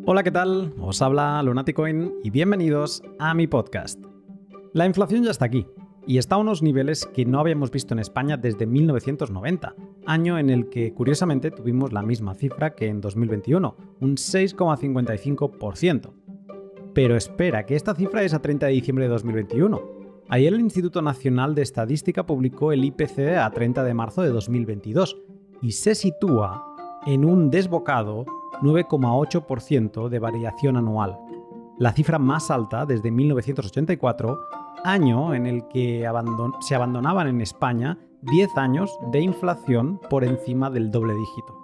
Hola, ¿qué tal? Os habla Lunaticoin y bienvenidos a mi podcast. La inflación ya está aquí y está a unos niveles que no habíamos visto en España desde 1990, año en el que curiosamente tuvimos la misma cifra que en 2021, un 6,55%. Pero espera, que esta cifra es a 30 de diciembre de 2021. Ayer el Instituto Nacional de Estadística publicó el IPC a 30 de marzo de 2022 y se sitúa en un desbocado 9,8% de variación anual, la cifra más alta desde 1984, año en el que se abandonaban en España 10 años de inflación por encima del doble dígito.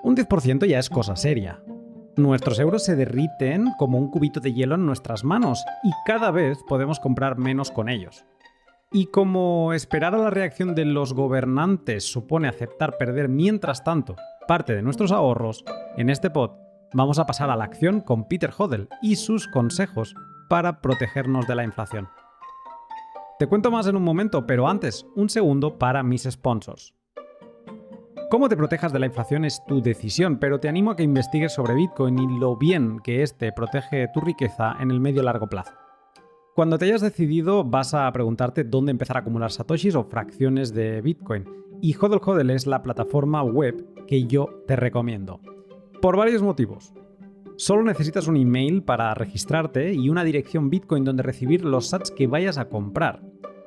Un 10% ya es cosa seria. Nuestros euros se derriten como un cubito de hielo en nuestras manos y cada vez podemos comprar menos con ellos. Y como esperar a la reacción de los gobernantes supone aceptar perder mientras tanto parte de nuestros ahorros, en este pod vamos a pasar a la acción con Peter Hodel y sus consejos para protegernos de la inflación. Te cuento más en un momento, pero antes, un segundo para mis sponsors. Cómo te protejas de la inflación es tu decisión, pero te animo a que investigues sobre Bitcoin y lo bien que este protege tu riqueza en el medio y largo plazo. Cuando te hayas decidido, vas a preguntarte dónde empezar a acumular satoshis o fracciones de Bitcoin. Y HODL es la plataforma web que yo te recomiendo. Por varios motivos. Solo necesitas un email para registrarte y una dirección Bitcoin donde recibir los sats que vayas a comprar.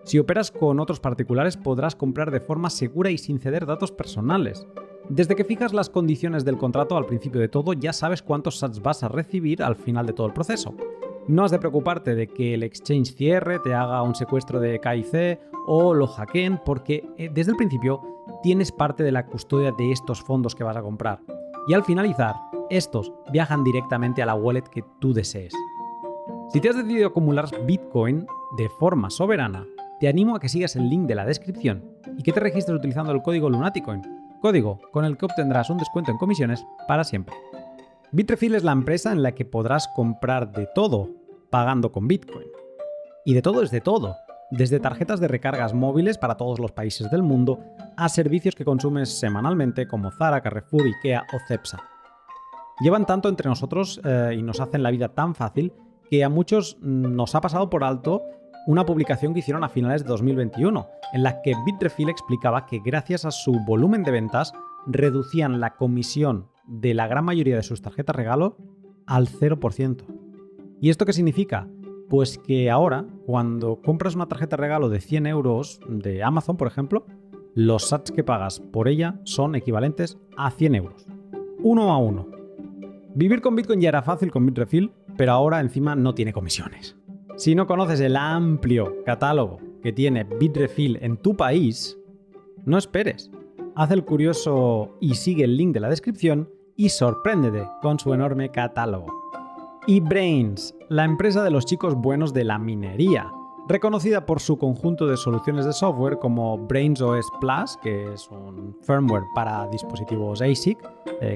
Si operas con otros particulares podrás comprar de forma segura y sin ceder datos personales. Desde que fijas las condiciones del contrato al principio de todo, ya sabes cuántos sats vas a recibir al final de todo el proceso. No has de preocuparte de que el exchange cierre, te haga un secuestro de KIC o lo hackeen, porque desde el principio tienes parte de la custodia de estos fondos que vas a comprar. Y al finalizar, estos viajan directamente a la wallet que tú desees. Si te has decidido acumular Bitcoin de forma soberana, te animo a que sigas el link de la descripción y que te registres utilizando el código Lunaticoin, código con el que obtendrás un descuento en comisiones para siempre. Bitrefill es la empresa en la que podrás comprar de todo pagando con Bitcoin. Y de todo es de todo, desde tarjetas de recargas móviles para todos los países del mundo a servicios que consumes semanalmente como Zara, Carrefour, Ikea o Cepsa. Llevan tanto entre nosotros y nos hacen la vida tan fácil que a muchos nos ha pasado por alto una publicación que hicieron a finales de 2021, en la que Bitrefill explicaba que gracias a su volumen de ventas reducían la comisión de la gran mayoría de sus tarjetas regalo al 0%. ¿Y esto qué significa? Pues que ahora, cuando compras una tarjeta regalo de 100 euros de Amazon, por ejemplo, los sats que pagas por ella son equivalentes a 100 euros. 1 a 1. Vivir con Bitcoin ya era fácil con Bitrefill, pero ahora encima no tiene comisiones. Si no conoces el amplio catálogo que tiene Bitrefill en tu país, no esperes. Haz el curioso y sigue el link de la descripción y sorpréndete con su enorme catálogo. Y Braiins, la empresa de los chicos buenos de la minería, reconocida por su conjunto de soluciones de software como Braiins OS Plus, que es un firmware para dispositivos ASIC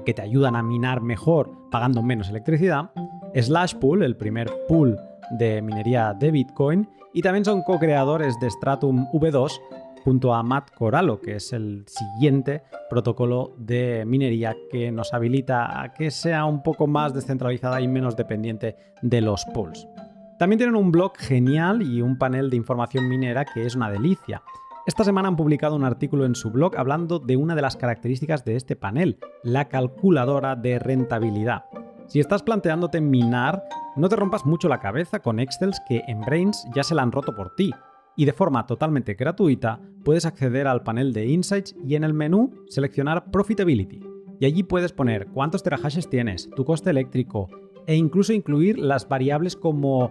que te ayudan a minar mejor pagando menos electricidad, Slashpool, el primer pool de minería de Bitcoin, y también son co-creadores de Stratum V2 junto a Matt Corallo, que es el siguiente protocolo de minería que nos habilita a que sea un poco más descentralizada y menos dependiente de los pools. También tienen un blog genial y un panel de información minera que es una delicia. Esta semana han publicado un artículo en su blog hablando de una de las características de este panel, la calculadora de rentabilidad. Si estás planteándote minar, no te rompas mucho la cabeza con Excels que en Braiins ya se la han roto por ti. Y de forma totalmente gratuita puedes acceder al panel de Insights y en el menú seleccionar Profitability. Y allí puedes poner cuántos terahashes tienes, tu coste eléctrico e incluso incluir las variables como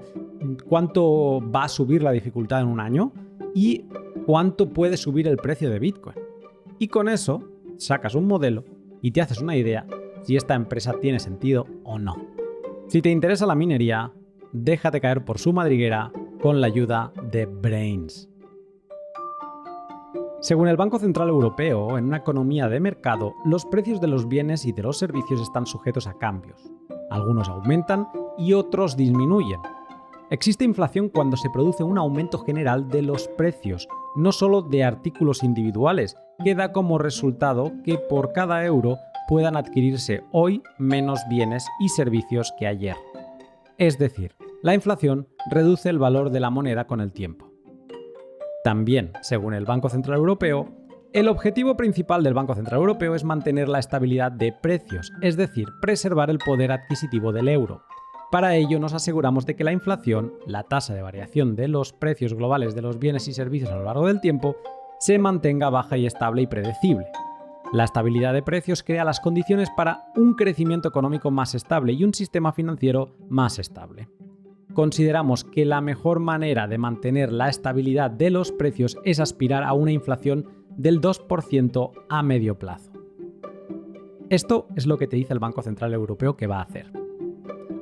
cuánto va a subir la dificultad en un año y cuánto puede subir el precio de Bitcoin. Y con eso sacas un modelo y te haces una idea si esta empresa tiene sentido o no. Si te interesa la minería, déjate caer por su madriguera con la ayuda de Braiins. Según el Banco Central Europeo, en una economía de mercado, los precios de los bienes y de los servicios están sujetos a cambios. Algunos aumentan y otros disminuyen. Existe inflación cuando se produce un aumento general de los precios, no solo de artículos individuales, que da como resultado que por cada euro puedan adquirirse hoy menos bienes y servicios que ayer. Es decir, la inflación reduce el valor de la moneda con el tiempo. También, según el Banco Central Europeo, el objetivo principal del Banco Central Europeo es mantener la estabilidad de precios, es decir, preservar el poder adquisitivo del euro. Para ello nos aseguramos de que la inflación, la tasa de variación de los precios globales de los bienes y servicios a lo largo del tiempo, se mantenga baja y estable y predecible. La estabilidad de precios crea las condiciones para un crecimiento económico más estable y un sistema financiero más estable. Consideramos que la mejor manera de mantener la estabilidad de los precios es aspirar a una inflación del 2% a medio plazo. Esto es lo que te dice el Banco Central Europeo que va a hacer.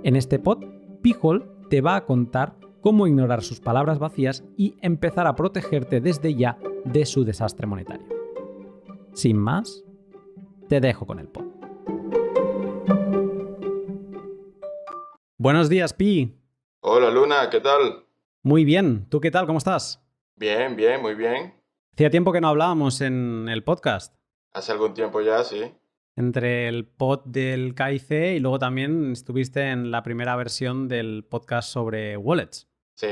En este pod, Pijol te va a contar cómo ignorar sus palabras vacías y empezar a protegerte desde ya de su desastre monetario. Sin más, te dejo con el pod. Buenos días, Pi. Hola Luna, ¿qué tal? Muy bien. ¿Tú qué tal? ¿Cómo estás? Bien, muy bien. Hacía tiempo que no hablábamos en el podcast. Hace algún tiempo ya, sí. Entre el pod del KIC y luego también estuviste en la primera versión del podcast sobre wallets. Sí.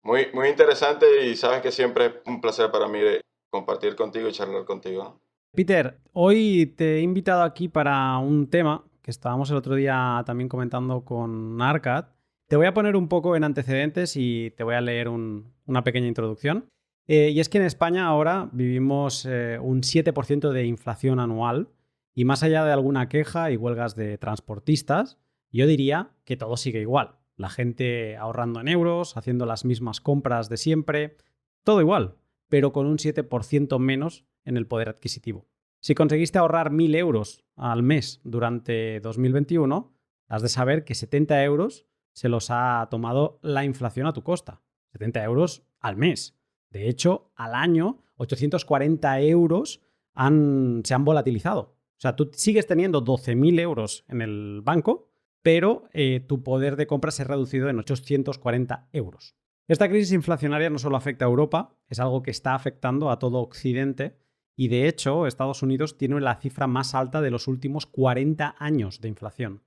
Muy interesante y sabes que siempre es un placer para mí de compartir contigo y charlar contigo. Peter, hoy te he invitado aquí para un tema que estábamos el otro día también comentando con Arcad. Te voy a poner un poco en antecedentes y te voy a leer una pequeña introducción. Y es que en España ahora vivimos un 7% de inflación anual y más allá de alguna queja y huelgas de transportistas, yo diría que todo sigue igual. La gente ahorrando en euros, haciendo las mismas compras de siempre, todo igual, pero con un 7% menos en el poder adquisitivo. Si conseguiste ahorrar 1.000 euros al mes durante 2021, has de saber que 70 euros se los ha tomado la inflación a tu costa. 70 euros al mes. De hecho, al año, 840 euros se han volatilizado. O sea, tú sigues teniendo 12.000 euros en el banco, pero tu poder de compra se ha reducido en 840 euros. Esta crisis inflacionaria no solo afecta a Europa, es algo que está afectando a todo Occidente y, de hecho, Estados Unidos tiene la cifra más alta de los últimos 40 años de inflación.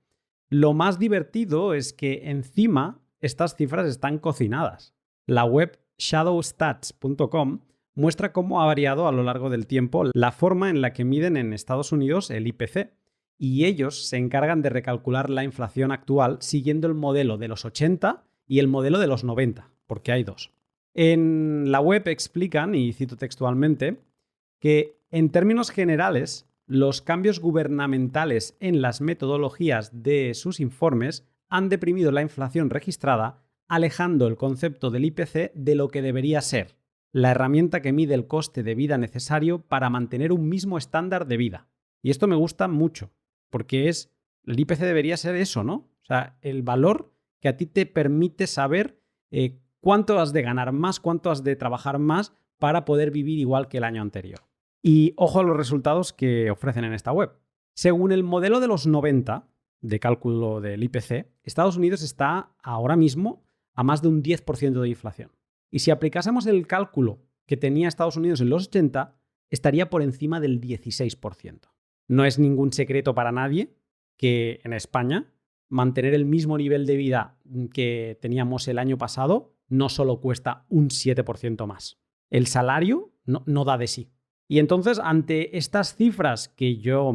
Lo más divertido es que, encima, estas cifras están cocinadas. La web shadowstats.com muestra cómo ha variado a lo largo del tiempo la forma en la que miden en Estados Unidos el IPC, y ellos se encargan de recalcular la inflación actual siguiendo el modelo de los 80 y el modelo de los 90, porque hay dos. En la web explican, y cito textualmente, que en términos generales, los cambios gubernamentales en las metodologías de sus informes han deprimido la inflación registrada, alejando el concepto del IPC de lo que debería ser, la herramienta que mide el coste de vida necesario para mantener un mismo estándar de vida. Y esto me gusta mucho, porque el IPC debería ser eso, ¿no? O sea, el valor que a ti te permite saber cuánto has de ganar más, cuánto has de trabajar más para poder vivir igual que el año anterior. Y ojo a los resultados que ofrecen en esta web. Según el modelo de los 90 de cálculo del IPC, Estados Unidos está ahora mismo a más de un 10% de inflación. Y si aplicásemos el cálculo que tenía Estados Unidos en los 80, estaría por encima del 16%. No es ningún secreto para nadie que en España mantener el mismo nivel de vida que teníamos el año pasado no solo cuesta un 7% más. El salario no da de sí. Y entonces, ante estas cifras que yo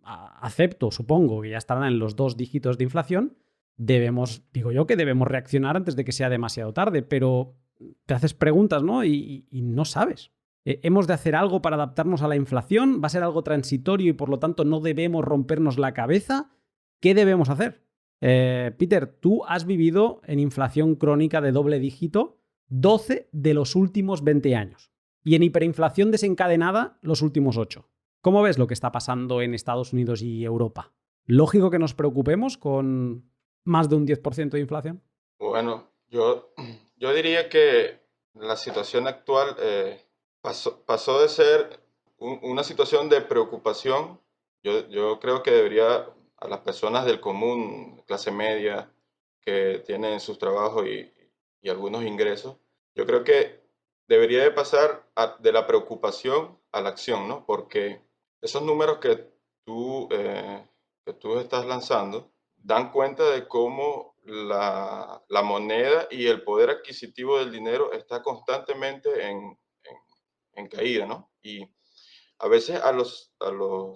acepto, supongo que ya estarán en los 2 dígitos de inflación, digo yo que debemos reaccionar antes de que sea demasiado tarde, pero te haces preguntas, ¿no? Y no sabes. ¿Hemos de hacer algo para adaptarnos a la inflación? ¿Va a ser algo transitorio y por lo tanto no debemos rompernos la cabeza? ¿Qué debemos hacer? Peter, tú has vivido en inflación crónica de doble dígito 12 de los últimos 20 años. Y en hiperinflación desencadenada los últimos 8. ¿Cómo ves lo que está pasando en Estados Unidos y Europa? ¿Lógico que nos preocupemos con más de un 10% de inflación? Bueno, yo diría que la situación actual pasó de ser una situación de preocupación. Yo creo que debería, a las personas del común, clase media, que tienen sus trabajos y algunos ingresos, yo creo que debería de pasar de la preocupación a la acción, ¿no? Porque esos números que tú estás lanzando dan cuenta de cómo la moneda y el poder adquisitivo del dinero está constantemente en caída, ¿no? Y a veces a los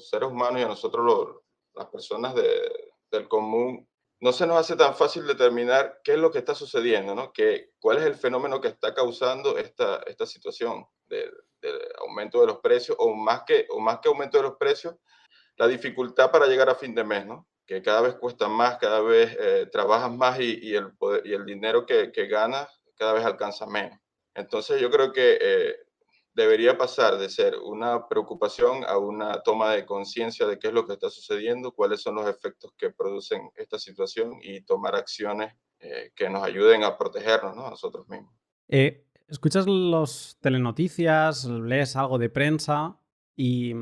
seres humanos y a nosotros las personas del común no se nos hace tan fácil determinar qué es lo que está sucediendo, ¿no? Cuál es el fenómeno que está causando esta situación del aumento de los precios o más que aumento de los precios, la dificultad para llegar a fin de mes, ¿no? Que cada vez cuesta más, cada vez trabajas más y el dinero que ganas cada vez alcanza menos. Entonces yo creo que debería pasar de ser una preocupación a una toma de conciencia de qué es lo que está sucediendo, cuáles son los efectos que producen esta situación y tomar acciones que nos ayuden a protegernos, ¿no? A nosotros mismos. Escuchas los telenoticias, lees algo de prensa y,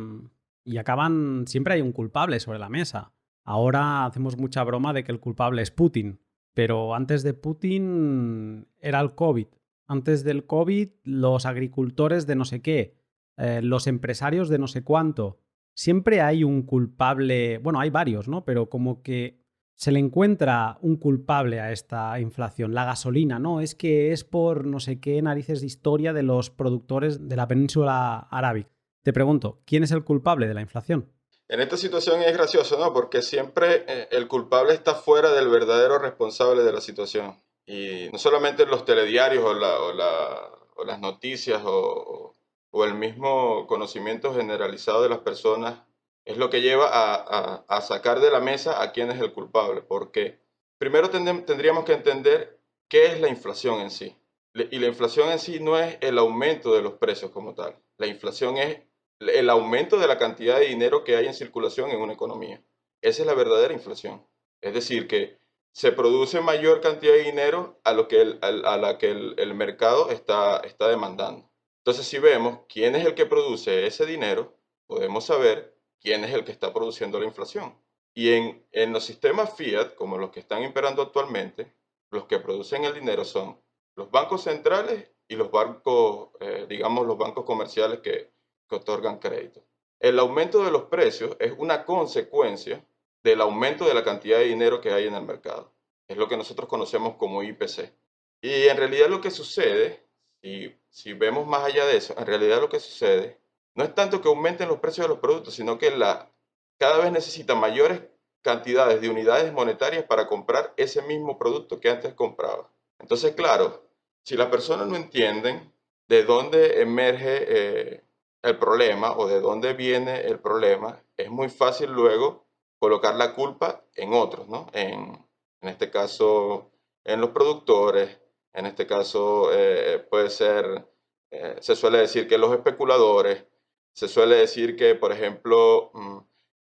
y acaban, siempre hay un culpable sobre la mesa. Ahora hacemos mucha broma de que el culpable es Putin, pero antes de Putin era el COVID. Antes del COVID, los agricultores de no sé qué, los empresarios de no sé cuánto. Siempre hay un culpable, bueno, hay varios, ¿no? Pero como que se le encuentra un culpable a esta inflación. La gasolina, no, es que es por no sé qué narices de historia de los productores de la península arábiga. Te pregunto, ¿quién es el culpable de la inflación? En esta situación es gracioso, ¿no? Porque siempre el culpable está fuera del verdadero responsable de la situación. Y no solamente los telediarios o las noticias o el mismo conocimiento generalizado de las personas es lo que lleva a sacar de la mesa a quién es el culpable. Porque primero tendríamos que entender qué es la inflación en sí. Y la inflación en sí no es el aumento de los precios como tal. La inflación es el aumento de la cantidad de dinero que hay en circulación en una economía. Esa es la verdadera inflación. Es decir, que se produce mayor cantidad de dinero a, lo que a la que el mercado está demandando. Entonces, si vemos quién es el que produce ese dinero, podemos saber quién es el que está produciendo la inflación. Y en los sistemas fiat, como los que están imperando actualmente, los que producen el dinero son los bancos centrales y los bancos, digamos, los bancos comerciales que otorgan crédito. El aumento de los precios es una consecuencia del aumento de la cantidad de dinero que hay en el mercado. Es lo que nosotros conocemos como IPC. Y en realidad lo que sucede, si vemos más allá de eso, en realidad lo que sucede no es tanto que aumenten los precios de los productos, sino que cada vez necesita mayores cantidades de unidades monetarias para comprar ese mismo producto que antes compraba. Entonces, claro, si las personas no entienden de dónde emerge el problema o de dónde viene el problema, es muy fácil luego colocar la culpa en otros, ¿no? En este caso, en los productores, en este caso puede ser, se suele decir que los especuladores, se suele decir que, por ejemplo,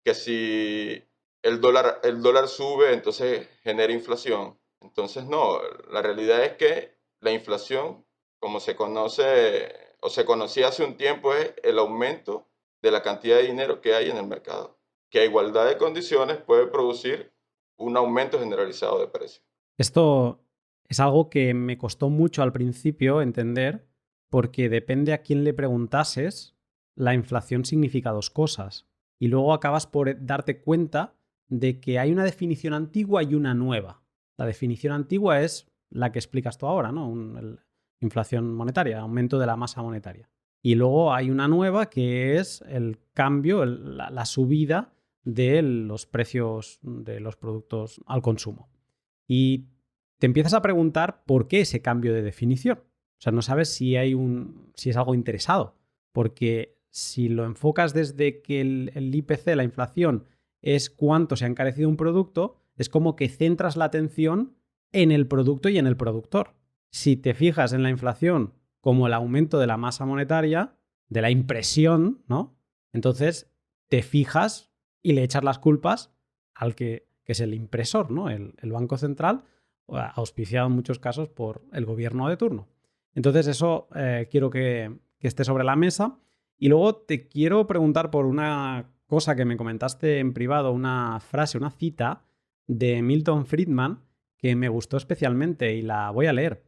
que si el dólar sube, entonces genera inflación. Entonces, no, la realidad es que la inflación, como se conoce o se conocía hace un tiempo, es el aumento de la cantidad de dinero que hay en el mercado, que a igualdad de condiciones puede producir un aumento generalizado de precios. Esto es algo que me costó mucho al principio entender porque depende a quién le preguntases, la inflación significa dos cosas. Y luego acabas por darte cuenta de que hay una definición antigua y una nueva. La definición antigua es la que explicas tú ahora, ¿no? Inflación monetaria, aumento de la masa monetaria. Y luego hay una nueva que es el cambio, la subida de los precios de los productos al consumo. Y te empiezas a preguntar por qué ese cambio de definición. O sea, no sabes si es algo interesado. Porque si lo enfocas desde que el IPC, la inflación, es cuánto se ha encarecido un producto, es como que centras la atención en el producto y en el productor. Si te fijas en la inflación como el aumento de la masa monetaria, de la impresión, ¿no? Entonces te fijas y le echas las culpas al que es el impresor, ¿no? El Banco Central, auspiciado en muchos casos por el gobierno de turno. Entonces eso quiero que esté sobre la mesa. Y luego te quiero preguntar por una cosa que me comentaste en privado, una frase, una cita de Milton Friedman que me gustó especialmente y la voy a leer.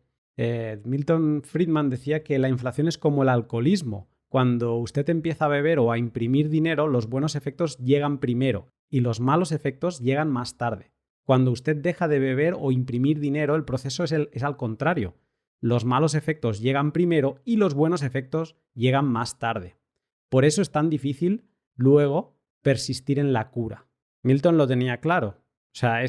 Milton Friedman decía que la inflación es como el alcoholismo. Cuando usted empieza a beber o a imprimir dinero, los buenos efectos llegan primero y los malos efectos llegan más tarde. Cuando usted deja de beber o imprimir dinero, el proceso es al contrario. Los malos efectos llegan primero y los buenos efectos llegan más tarde. Por eso es tan difícil luego persistir en la cura. Milton lo tenía claro. O sea,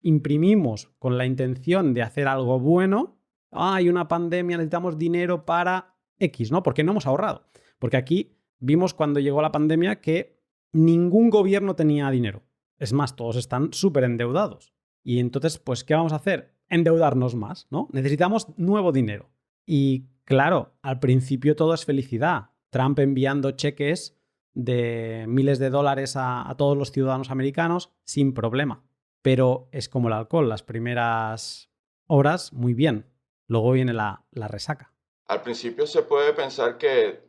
imprimimos con la intención de hacer algo bueno. Hay una pandemia, necesitamos dinero para X, ¿no? Porque no hemos ahorrado. Porque aquí vimos cuando llegó la pandemia que ningún gobierno tenía dinero. Es más, todos están súper endeudados. Y entonces, pues, ¿qué vamos a hacer? Endeudarnos más, ¿no? Necesitamos nuevo dinero. Y claro, al principio todo es felicidad. Trump enviando cheques de miles de dólares a todos los ciudadanos americanos sin problema. Pero es como el alcohol, las primeras horas muy bien, luego viene la resaca. Al principio se puede pensar que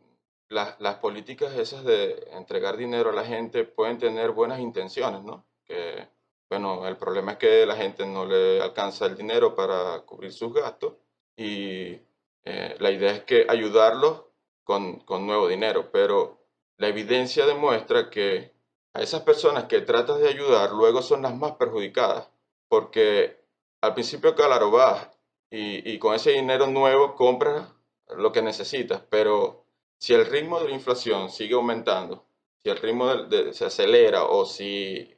las políticas esas de entregar dinero a la gente pueden tener buenas intenciones, ¿no? Que, bueno, el problema es que la gente no le alcanza el dinero para cubrir sus gastos y la idea es que ayudarlos con nuevo dinero, pero la evidencia demuestra que a esas personas que tratas de ayudar luego son las más perjudicadas, porque al principio, claro, vas y con ese dinero nuevo compras lo que necesitas, pero si el ritmo de la inflación sigue aumentando, si el ritmo se acelera o si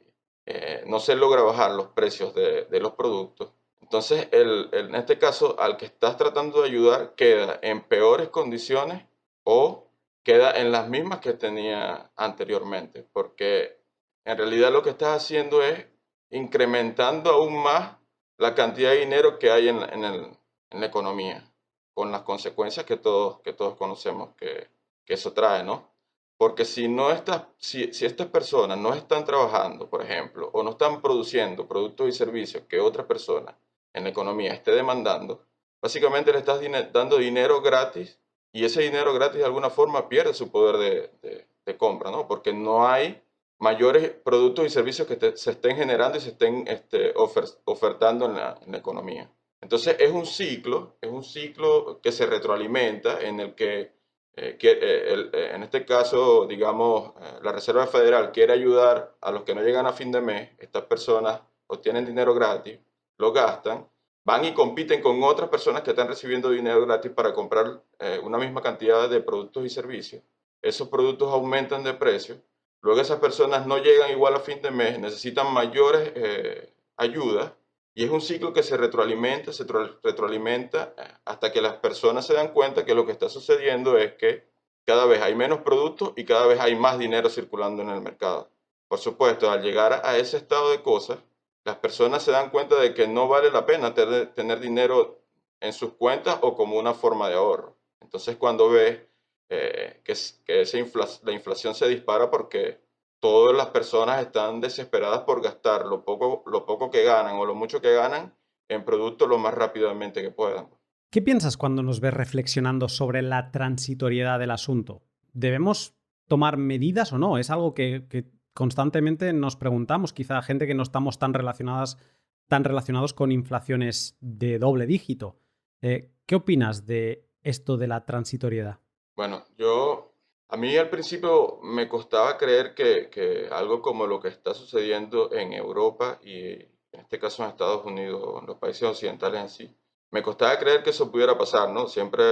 no se logra bajar los precios de los productos, entonces en este caso al que estás tratando de ayudar queda en peores condiciones o queda en las mismas que tenía anteriormente, porque en realidad lo que estás haciendo es incrementando aún más la cantidad de dinero que hay en la economía, con las consecuencias que todos conocemos que eso trae, ¿no? Porque si estas personas no están trabajando, por ejemplo, o no están produciendo productos y servicios que otra persona en la economía esté demandando, básicamente le estás dando dinero gratis y ese dinero gratis de alguna forma pierde su poder de compra, ¿no? Porque no hay mayores productos y servicios que se estén generando y se estén ofertando en la economía. Entonces es un ciclo que se retroalimenta en el que en este caso, digamos, la Reserva Federal quiere ayudar a los que no llegan a fin de mes. Estas personas obtienen dinero gratis, lo gastan, van y compiten con otras personas que están recibiendo dinero gratis para comprar una misma cantidad de productos y servicios. Esos productos aumentan de precio. Luego esas personas no llegan igual a fin de mes, necesitan mayores ayudas y es un ciclo que se retroalimenta hasta que las personas se dan cuenta que lo que está sucediendo es que cada vez hay menos productos y cada vez hay más dinero circulando en el mercado. Por supuesto, al llegar a ese estado de cosas, las personas se dan cuenta de que no vale la pena tener dinero en sus cuentas o como una forma de ahorro. Entonces, cuando ves la inflación se dispara porque todas las personas están desesperadas por gastar lo poco que ganan o lo mucho que ganan en productos lo más rápidamente que puedan. ¿Qué piensas cuando nos ves reflexionando sobre la transitoriedad del asunto? ¿Debemos tomar medidas o no? Es algo que constantemente nos preguntamos, quizá gente que no estamos tan relacionados con inflaciones de doble dígito. ¿Qué opinas de esto de la transitoriedad? Bueno, a mí al principio me costaba creer que algo como lo que está sucediendo en Europa y en este caso en Estados Unidos, en los países occidentales en sí, me costaba creer que eso pudiera pasar, ¿no? Siempre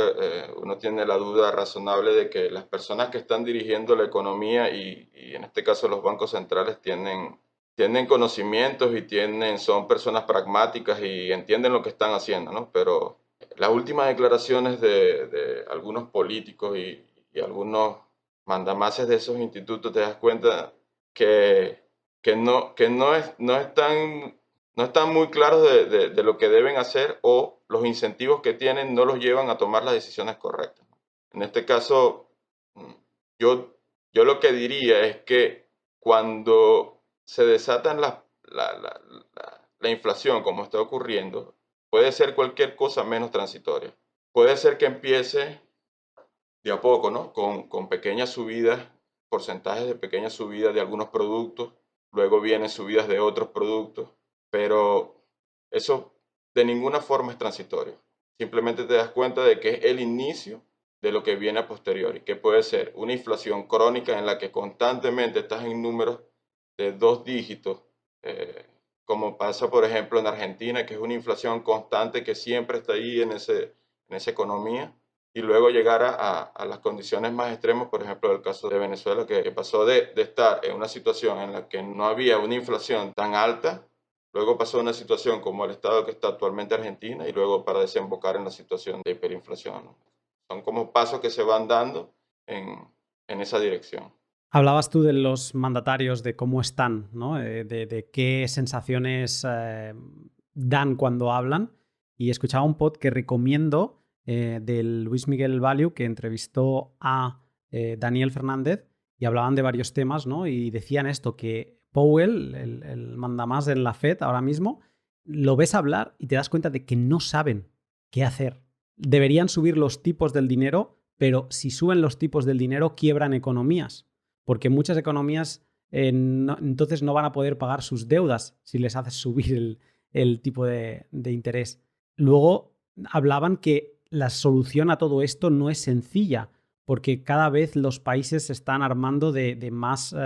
uno tiene la duda razonable de que las personas que están dirigiendo la economía y en este caso los bancos centrales tienen conocimientos y son personas pragmáticas y entienden lo que están haciendo, ¿no? Pero las últimas declaraciones de algunos políticos y algunos mandamases de esos institutos te das cuenta que, no están muy claros de lo que deben hacer o los incentivos que tienen no los llevan a tomar las decisiones correctas. En este caso, mm, yo lo que diría es que cuando se desatan la inflación, como está ocurriendo, puede ser cualquier cosa menos transitoria. Puede ser que empiece de a poco, ¿no? Con pequeñas subidas, porcentajes de pequeñas subidas de algunos productos, luego vienen subidas de otros productos, pero eso de ninguna forma es transitorio. Simplemente te das cuenta de que es el inicio de lo que viene a posteriori, que puede ser una inflación crónica en la que constantemente estás en números de 2 dígitos, eh, como pasa, por ejemplo, en Argentina, que es una inflación constante que siempre está ahí en esa economía, y luego llegar a las condiciones más extremas, por ejemplo, el caso de Venezuela, que pasó de estar en una situación en la que no había una inflación tan alta, luego pasó a una situación como el estado que está actualmente Argentina, y luego para desembocar en la situación de hiperinflación, ¿no? Son como pasos que se van dando en esa dirección. Hablabas tú de los mandatarios, de cómo están, ¿no? De qué sensaciones dan cuando hablan. Y escuchaba un pod que recomiendo del Luis Miguel Value, que entrevistó a Daniel Fernández y hablaban de varios temas, ¿no? Y decían esto, que Powell, el mandamás en la Fed ahora mismo, lo ves hablar y te das cuenta de que no saben qué hacer. Deberían subir los tipos del dinero, pero si suben los tipos del dinero, quiebran economías. Porque muchas economías entonces no van a poder pagar sus deudas si les haces subir el tipo de interés. Luego hablaban que la solución a todo esto no es sencilla, porque cada vez los países se están armando de más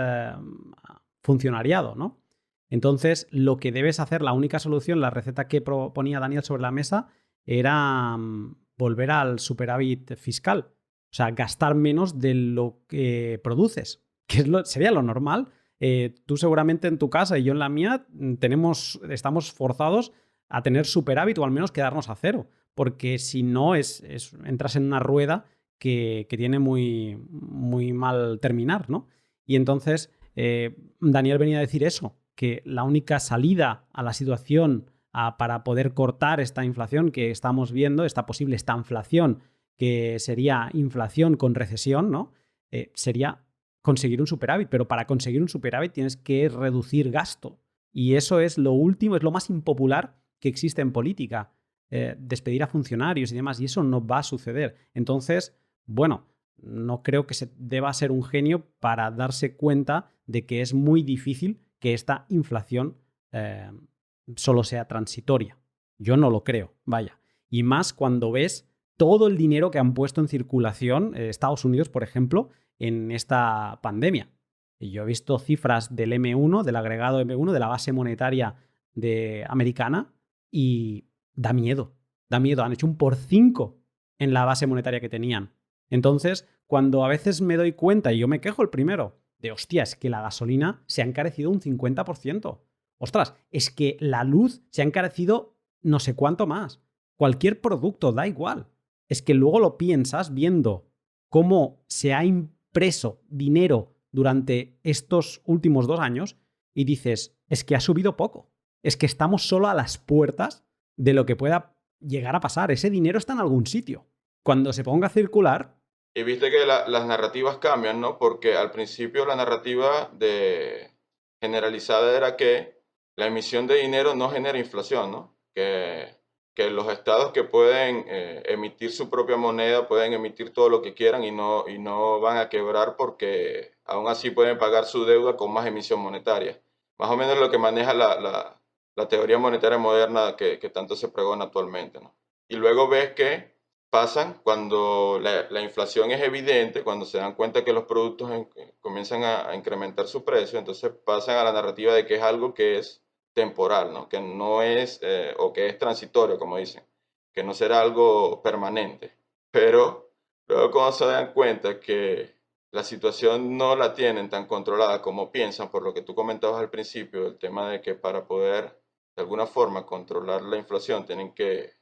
funcionariado, ¿no? Entonces, lo que debes hacer, la única solución, la receta que proponía Daniel sobre la mesa, era volver al superávit fiscal. O sea, gastar menos de lo que produces, que sería lo normal. Tú seguramente en tu casa y yo en la mía estamos forzados a tener superávit o al menos quedarnos a cero, porque si no entras en una rueda que tiene muy, muy mal terminar, ¿no? Y entonces Daniel venía a decir eso, que la única salida a la situación para poder cortar esta inflación que estamos viendo, esta posible estanflación, que sería inflación con recesión, ¿no? Sería conseguir un superávit, pero para conseguir un superávit tienes que reducir gasto. Y eso es lo último, es lo más impopular que existe en política. Despedir a funcionarios y demás, y eso no va a suceder. Entonces, bueno, no creo que se deba ser un genio para darse cuenta de que es muy difícil que esta inflación solo sea transitoria. Yo no lo creo, vaya. Y más cuando ves todo el dinero que han puesto en circulación Estados Unidos, por ejemplo, en esta pandemia. Y yo he visto cifras del M1, del agregado M1, de la base monetaria americana, y da miedo. Da miedo. Han hecho un por 5 en la base monetaria que tenían. Entonces, cuando a veces me doy cuenta, y yo me quejo el primero, de hostia, es que la gasolina se ha encarecido un 50%. Ostras, es que la luz se ha encarecido no sé cuánto más. Cualquier producto, da igual. Es que luego lo piensas viendo cómo se ha impreso dinero durante estos últimos 2 años y dices, es que ha subido poco. Es que estamos solo a las puertas de lo que pueda llegar a pasar. Ese dinero está en algún sitio. Cuando se ponga a circular... Y viste que las narrativas cambian, ¿no? Porque al principio la narrativa generalizada era que la emisión de dinero no genera inflación, ¿no? Que los estados que pueden emitir su propia moneda pueden emitir todo lo que quieran y no van a quebrar porque aún así pueden pagar su deuda con más emisión monetaria. Más o menos lo que maneja la teoría monetaria moderna que tanto se pregona actualmente, ¿no? Y luego ves que pasan cuando la inflación es evidente, cuando se dan cuenta que los productos comienzan a incrementar su precio, entonces pasan a la narrativa de que es algo que es temporal, ¿no? Que no es, o que es transitorio, como dicen, que no será algo permanente. Pero luego cuando se dan cuenta que la situación no la tienen tan controlada como piensan, por lo que tú comentabas al principio, el tema de que para poder de alguna forma controlar la inflación tienen que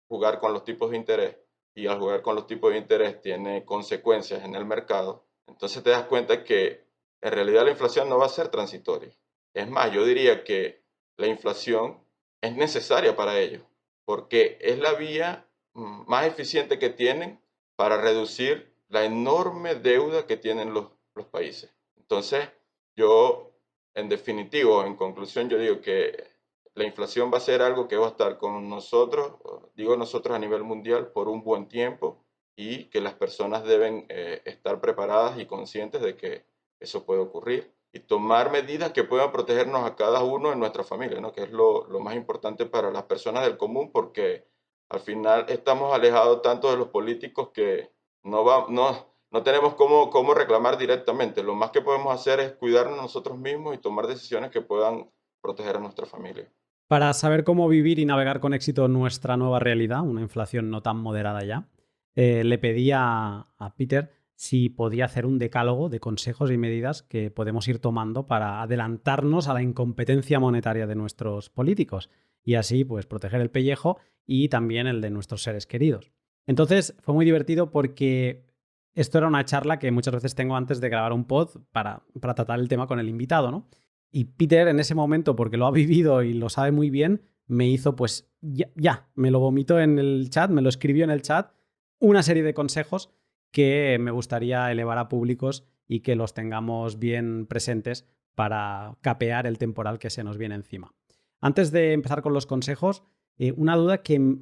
jugar con los tipos de interés, y al jugar con los tipos de interés tiene consecuencias en el mercado, entonces te das cuenta que en realidad la inflación no va a ser transitoria. Es más, yo diría que la inflación es necesaria para ello, porque es la vía más eficiente que tienen para reducir la enorme deuda que tienen los países. Entonces, yo, en definitivo, en conclusión, yo digo que la inflación va a ser algo que va a estar con nosotros, digo nosotros a nivel mundial, por un buen tiempo, y que las personas deben estar preparadas y conscientes de que eso puede ocurrir y tomar medidas que puedan protegernos a cada uno en nuestra familia, ¿no? Que es lo más importante para las personas del común, porque al final estamos alejados tanto de los políticos que no tenemos cómo reclamar directamente. Lo más que podemos hacer es cuidarnos nosotros mismos y tomar decisiones que puedan proteger a nuestra familia. Para saber cómo vivir y navegar con éxito nuestra nueva realidad, una inflación no tan moderada ya, le pedí a Peter si podía hacer un decálogo de consejos y medidas que podemos ir tomando para adelantarnos a la incompetencia monetaria de nuestros políticos y así pues proteger el pellejo y también el de nuestros seres queridos. Entonces fue muy divertido porque esto era una charla que muchas veces tengo antes de grabar un pod para tratar el tema con el invitado, ¿no? Y Peter en ese momento, porque lo ha vivido y lo sabe muy bien, me hizo pues me lo vomitó en el chat, me lo escribió en el chat, una serie de consejos que me gustaría elevar a públicos y que los tengamos bien presentes para capear el temporal que se nos viene encima. Antes de empezar con los consejos, una duda que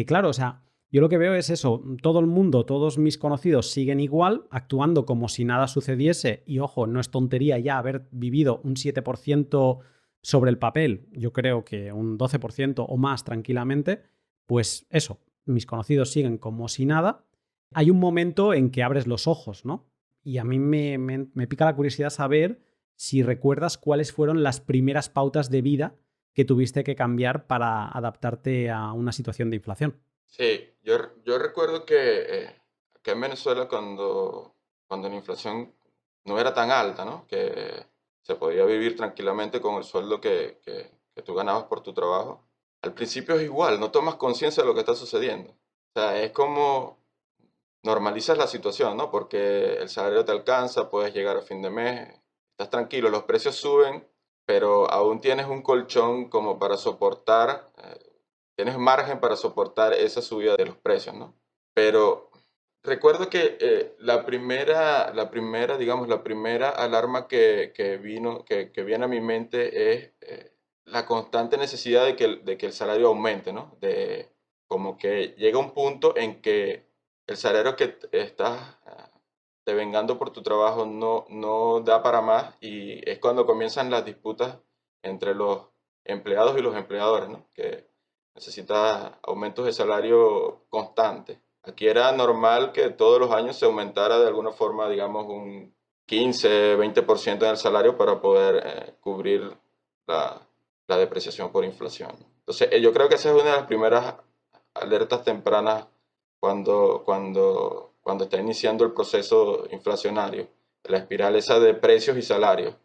claro, o sea, yo lo que veo es eso, todo el mundo, todos mis conocidos siguen igual, actuando como si nada sucediese y ojo, no es tontería ya haber vivido un 7% sobre el papel, yo creo que un 12% o más tranquilamente, pues eso, mis conocidos siguen como si nada. Hay un momento en que abres los ojos, ¿no? Y a mí me pica la curiosidad saber si recuerdas cuáles fueron las primeras pautas de vida que tuviste que cambiar para adaptarte a una situación de inflación. Sí, yo recuerdo que en Venezuela cuando la inflación no era tan alta, ¿no? Que se podía vivir tranquilamente con el sueldo que tú ganabas por tu trabajo. Al principio es igual, no tomas conciencia de lo que está sucediendo. O sea, es como normalizas la situación, ¿no? Porque el salario te alcanza, puedes llegar a fin de mes, estás tranquilo, los precios suben, pero aún tienes un colchón como para soportar, tienes margen para soportar esa subida de los precios, ¿no? Pero recuerdo que digamos, la primera alarma que viene a mi mente es la constante necesidad de que el salario aumente, ¿no? Como que llega un punto en que el salario que estás devengando por tu trabajo no da para más y es cuando comienzan las disputas entre los empleados y los empleadores, ¿no? Que necesitas aumentos de salario constantes. Aquí era normal que todos los años se aumentara de alguna forma, digamos, un 15-20% en el salario para poder cubrir la, la depreciación por inflación. Entonces, yo creo que esa es una de las primeras alertas tempranas cuando está iniciando el proceso inflacionario, la espiral esa de precios y salarios.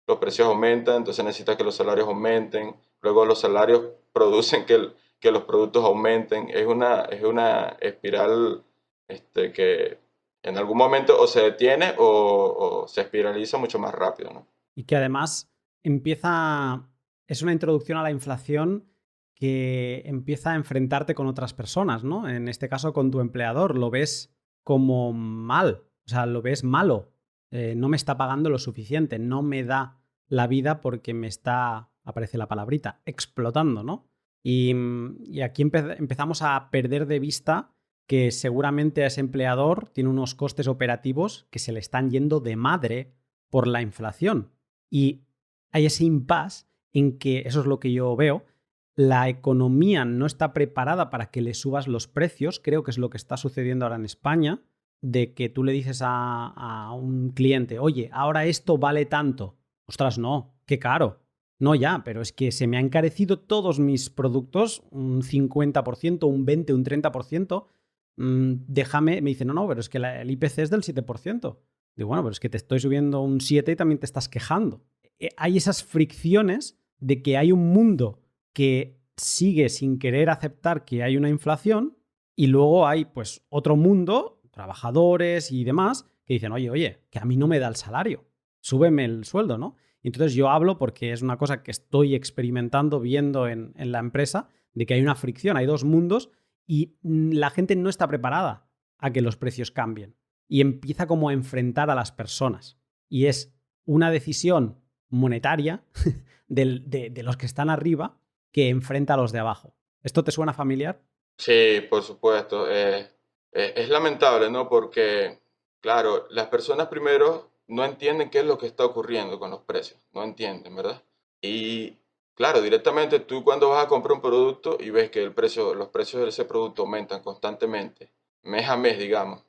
Los precios aumentan, entonces necesita que los salarios aumenten, luego los salarios producen que los productos aumenten. Es una espiral que en algún momento o se detiene o se espiraliza mucho más rápido, ¿no? Y que además es una introducción a la inflación que empieza a enfrentarte con otras personas, ¿no? En este caso con tu empleador, lo ves como mal, o sea, lo ves malo, no me está pagando lo suficiente, no me da la vida porque me está, aparece la palabrita, explotando, ¿no? Y aquí empezamos a perder de vista que seguramente a ese empleador tiene unos costes operativos que se le están yendo de madre por la inflación. Y hay ese impasse en que, eso es lo que yo veo, la economía no está preparada para que le subas los precios, creo que es lo que está sucediendo ahora en España, de que tú le dices a un cliente, oye, ahora esto vale tanto. Ostras, no, qué caro. No ya, pero es que se me han encarecido todos mis productos un 50%, un 20%, un 30%. Déjame, me dice, no, pero es que el IPC es del 7%. Digo, bueno, pero es que te estoy subiendo un 7 y también te estás quejando. Hay esas fricciones de que hay un mundo que sigue sin querer aceptar que hay una inflación y luego hay pues otro mundo, trabajadores y demás, que dicen, oye, que a mí no me da el salario, súbeme el sueldo, ¿no? Y entonces yo hablo porque es una cosa que estoy experimentando, viendo en la empresa, de que hay una fricción, hay dos mundos y la gente no está preparada a que los precios cambien y empieza como a enfrentar a las personas. Y es una decisión monetaria de los que están arriba que enfrenta a los de abajo. ¿Esto te suena familiar? Sí, por supuesto. Es lamentable, ¿no? Porque, claro, las personas primero no entienden qué es lo que está ocurriendo con los precios. No entienden, ¿verdad? Y, claro, directamente tú cuando vas a comprar un producto y ves que los precios de ese producto aumentan constantemente, mes a mes, digamos,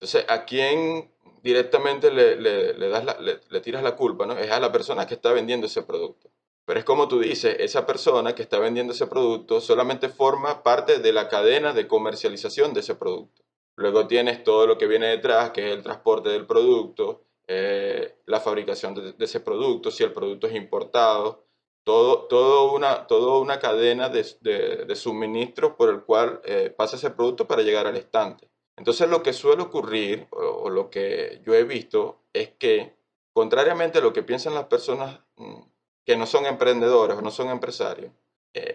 Entonces, ¿a quién directamente le tiras la culpa, ¿no? Es a la persona que está vendiendo ese producto. Pero es como tú dices, esa persona que está vendiendo ese producto solamente forma parte de la cadena de comercialización de ese producto. Luego tienes todo lo que viene detrás, que es el transporte del producto, la fabricación de ese producto, si el producto es importado, toda una cadena de suministro por el cual pasa ese producto para llegar al estante. Entonces lo que suele ocurrir, o lo que yo he visto, es que, contrariamente a lo que piensan las personas que no son emprendedores o no son empresarios,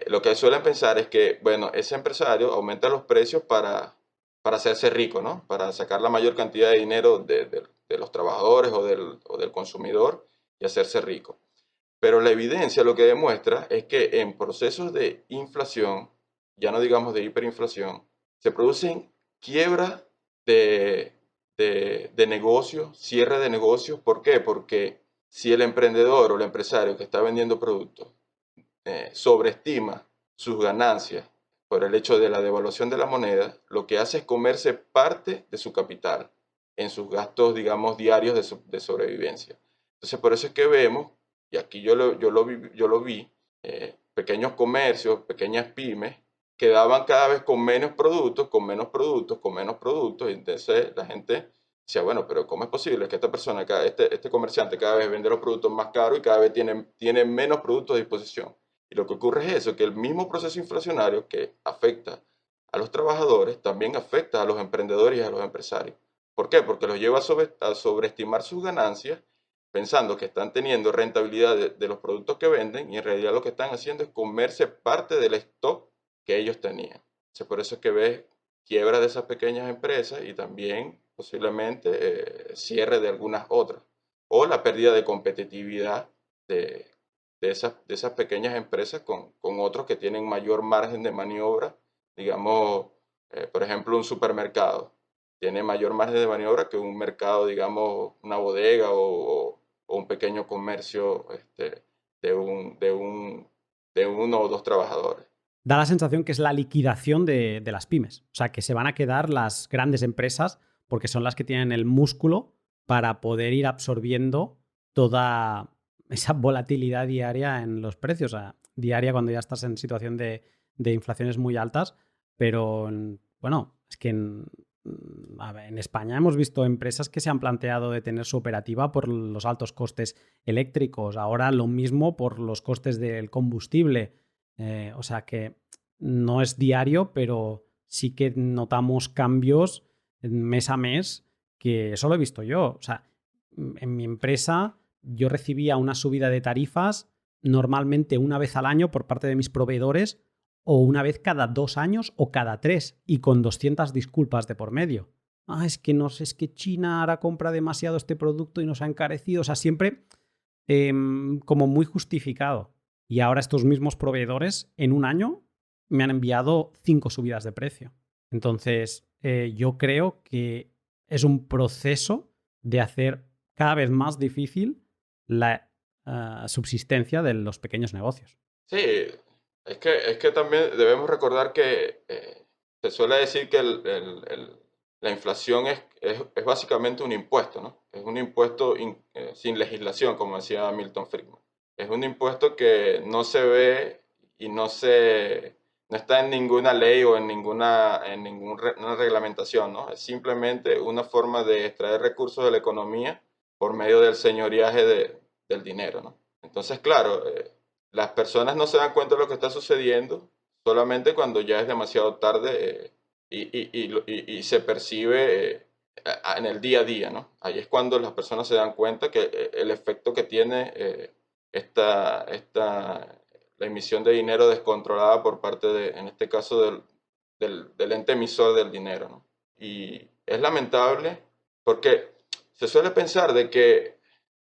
lo que suelen pensar es que, bueno, ese empresario aumenta los precios para hacerse rico, ¿no? Para sacar la mayor cantidad de dinero de los trabajadores o del consumidor y hacerse rico. Pero la evidencia lo que demuestra es que en procesos de inflación, ya no digamos de hiperinflación, se producen quiebras de, de negocios, cierre de negocios. ¿Por qué? Porque si el emprendedor o el empresario que está vendiendo productos sobreestima sus ganancias por el hecho de la devaluación de la moneda, lo que hace es comerse parte de su capital en sus gastos, digamos, diarios de sobrevivencia. Entonces, por eso es que vemos, y aquí yo lo vi, pequeños comercios, pequeñas pymes, quedaban cada vez con menos productos, con menos productos, con menos productos, y entonces la gente decía, bueno, pero ¿cómo es posible que esta persona, este comerciante cada vez vende los productos más caros y cada vez tiene menos productos a disposición? Y lo que ocurre es eso, que el mismo proceso inflacionario que afecta a los trabajadores también afecta a los emprendedores y a los empresarios. ¿Por qué? Porque los lleva a sobreestimar sus ganancias pensando que están teniendo rentabilidad de los productos que venden y en realidad lo que están haciendo es comerse parte del stock que ellos tenían. Entonces, por eso es que ves quiebra de esas pequeñas empresas y también posiblemente cierre de algunas otras o la pérdida de competitividad de, de esas pequeñas empresas con otros que tienen mayor margen de maniobra, digamos, por ejemplo, un supermercado tiene mayor margen de maniobra que un mercado, digamos, una bodega o un pequeño comercio de, de uno o dos trabajadores. Da la sensación que es la liquidación de las pymes. O sea, que se van a quedar las grandes empresas porque son las que tienen el músculo para poder ir absorbiendo toda esa volatilidad diaria en los precios. O sea, diaria cuando ya estás en situación de inflaciones muy altas. Pero, bueno, es que a ver, en España hemos visto empresas que se han planteado detener su operativa por los altos costes eléctricos. Ahora lo mismo por los costes del combustible. O sea que no es diario, pero sí que notamos cambios mes a mes, que eso lo he visto yo. O sea, en mi empresa yo recibía una subida de tarifas normalmente una vez al año por parte de mis proveedores o una vez cada 2 años o cada 3 y con 200 disculpas de por medio. Ah, es que no sé, es que China ahora compra demasiado este producto y nos ha encarecido. O sea, siempre como muy justificado. Y ahora estos mismos proveedores en un año me han enviado 5 subidas de precio. Entonces, yo creo que es un proceso de hacer cada vez más difícil la subsistencia de los pequeños negocios. Sí, es que también debemos recordar que se suele decir que la inflación es básicamente un impuesto, ¿no? Es un impuesto sin legislación, como decía Milton Friedman. Es un impuesto que no se ve y no está en ninguna ley o en ninguna reglamentación, ¿no? Es simplemente una forma de extraer recursos de la economía por medio del señoreaje del dinero, ¿no? Entonces, claro, las personas no se dan cuenta de lo que está sucediendo solamente cuando ya es demasiado tarde y se percibe en el día a día, ¿no? Ahí es cuando las personas se dan cuenta que el efecto que tiene la emisión de dinero descontrolada por parte en este caso, del ente emisor del dinero, ¿no? Y es lamentable porque se suele pensar de que,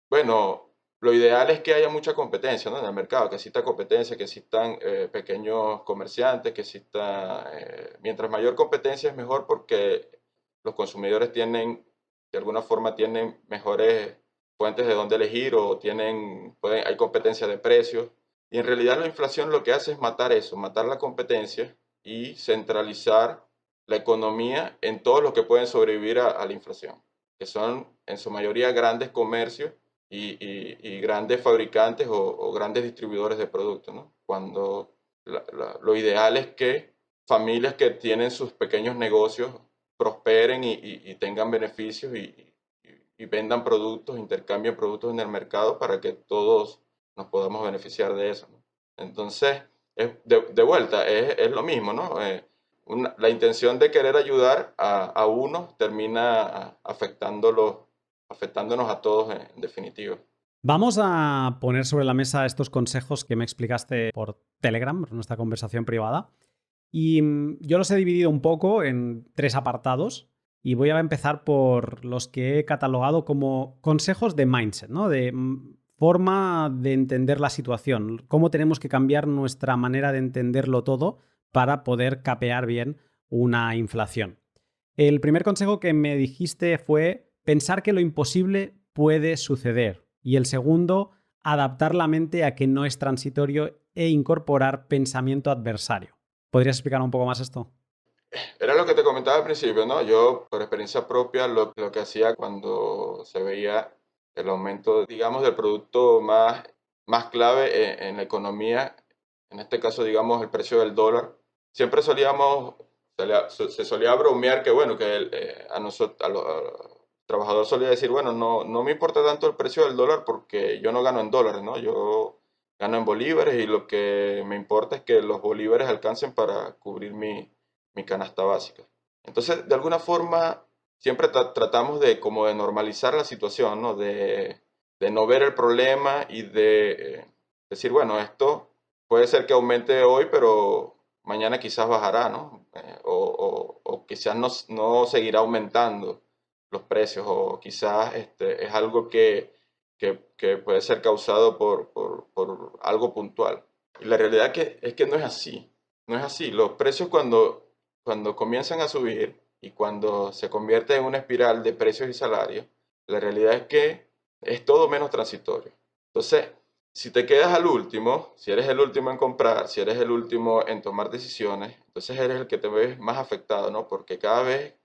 bueno, lo ideal es que haya mucha competencia, ¿no? En el mercado, que exista competencia, que existan pequeños comerciantes, que exista... mientras mayor competencia es mejor porque los consumidores tienen, de alguna forma, tienen mejores fuentes de dónde elegir o hay competencia de precios. Y en realidad la inflación lo que hace es matar eso, matar la competencia y centralizar la economía en todos los que pueden sobrevivir a la inflación, que son en su mayoría grandes comercios y grandes fabricantes o grandes distribuidores de productos, ¿no? Cuando lo ideal es que familias que tienen sus pequeños negocios prosperen y tengan beneficios y vendan productos, intercambien productos en el mercado para que todos nos podamos beneficiar de eso, ¿no? Entonces, de vuelta, es lo mismo, ¿no? La intención de querer ayudar a uno termina afectándonos a todos en definitiva. Vamos a poner sobre la mesa estos consejos que me explicaste por Telegram, por nuestra conversación privada. Y yo los he dividido un poco en 3 apartados y voy a empezar por los que he catalogado como consejos de mindset, ¿no? De forma de entender la situación, cómo tenemos que cambiar nuestra manera de entenderlo todo para poder capear bien una inflación. El primer consejo que me dijiste fue pensar que lo imposible puede suceder. Y el segundo, adaptar la mente a que no es transitorio e incorporar pensamiento adversario. ¿Podrías explicar un poco más esto? Era lo que te comentaba al principio, ¿no? Yo, por experiencia propia, lo que hacía cuando se veía el aumento, digamos, del producto más clave en la economía, en este caso, digamos, el precio del dólar, siempre se solía bromear que, bueno, que a nosotros, a los trabajadores solía decir, bueno, no me importa tanto el precio del dólar porque yo no gano en dólares, ¿no? Yo gano en bolívares y lo que me importa es que los bolívares alcancen para cubrir mi canasta básica. Entonces, de alguna forma, siempre tratamos como de normalizar la situación, ¿no? De no ver el problema y de decir, bueno, esto puede ser que aumente hoy, pero mañana quizás bajará, ¿no? O quizás no seguirá aumentando los precios, o quizás es algo que puede ser causado por algo puntual. Y la realidad es que no es así. No es así. Los precios cuando comienzan a subir y cuando se convierte en una espiral de precios y salarios, la realidad es que es todo menos transitorio. Entonces, si te quedas al último, si eres el último en comprar, si eres el último en tomar decisiones, entonces eres el que te ves más afectado, ¿no? Porque cada vez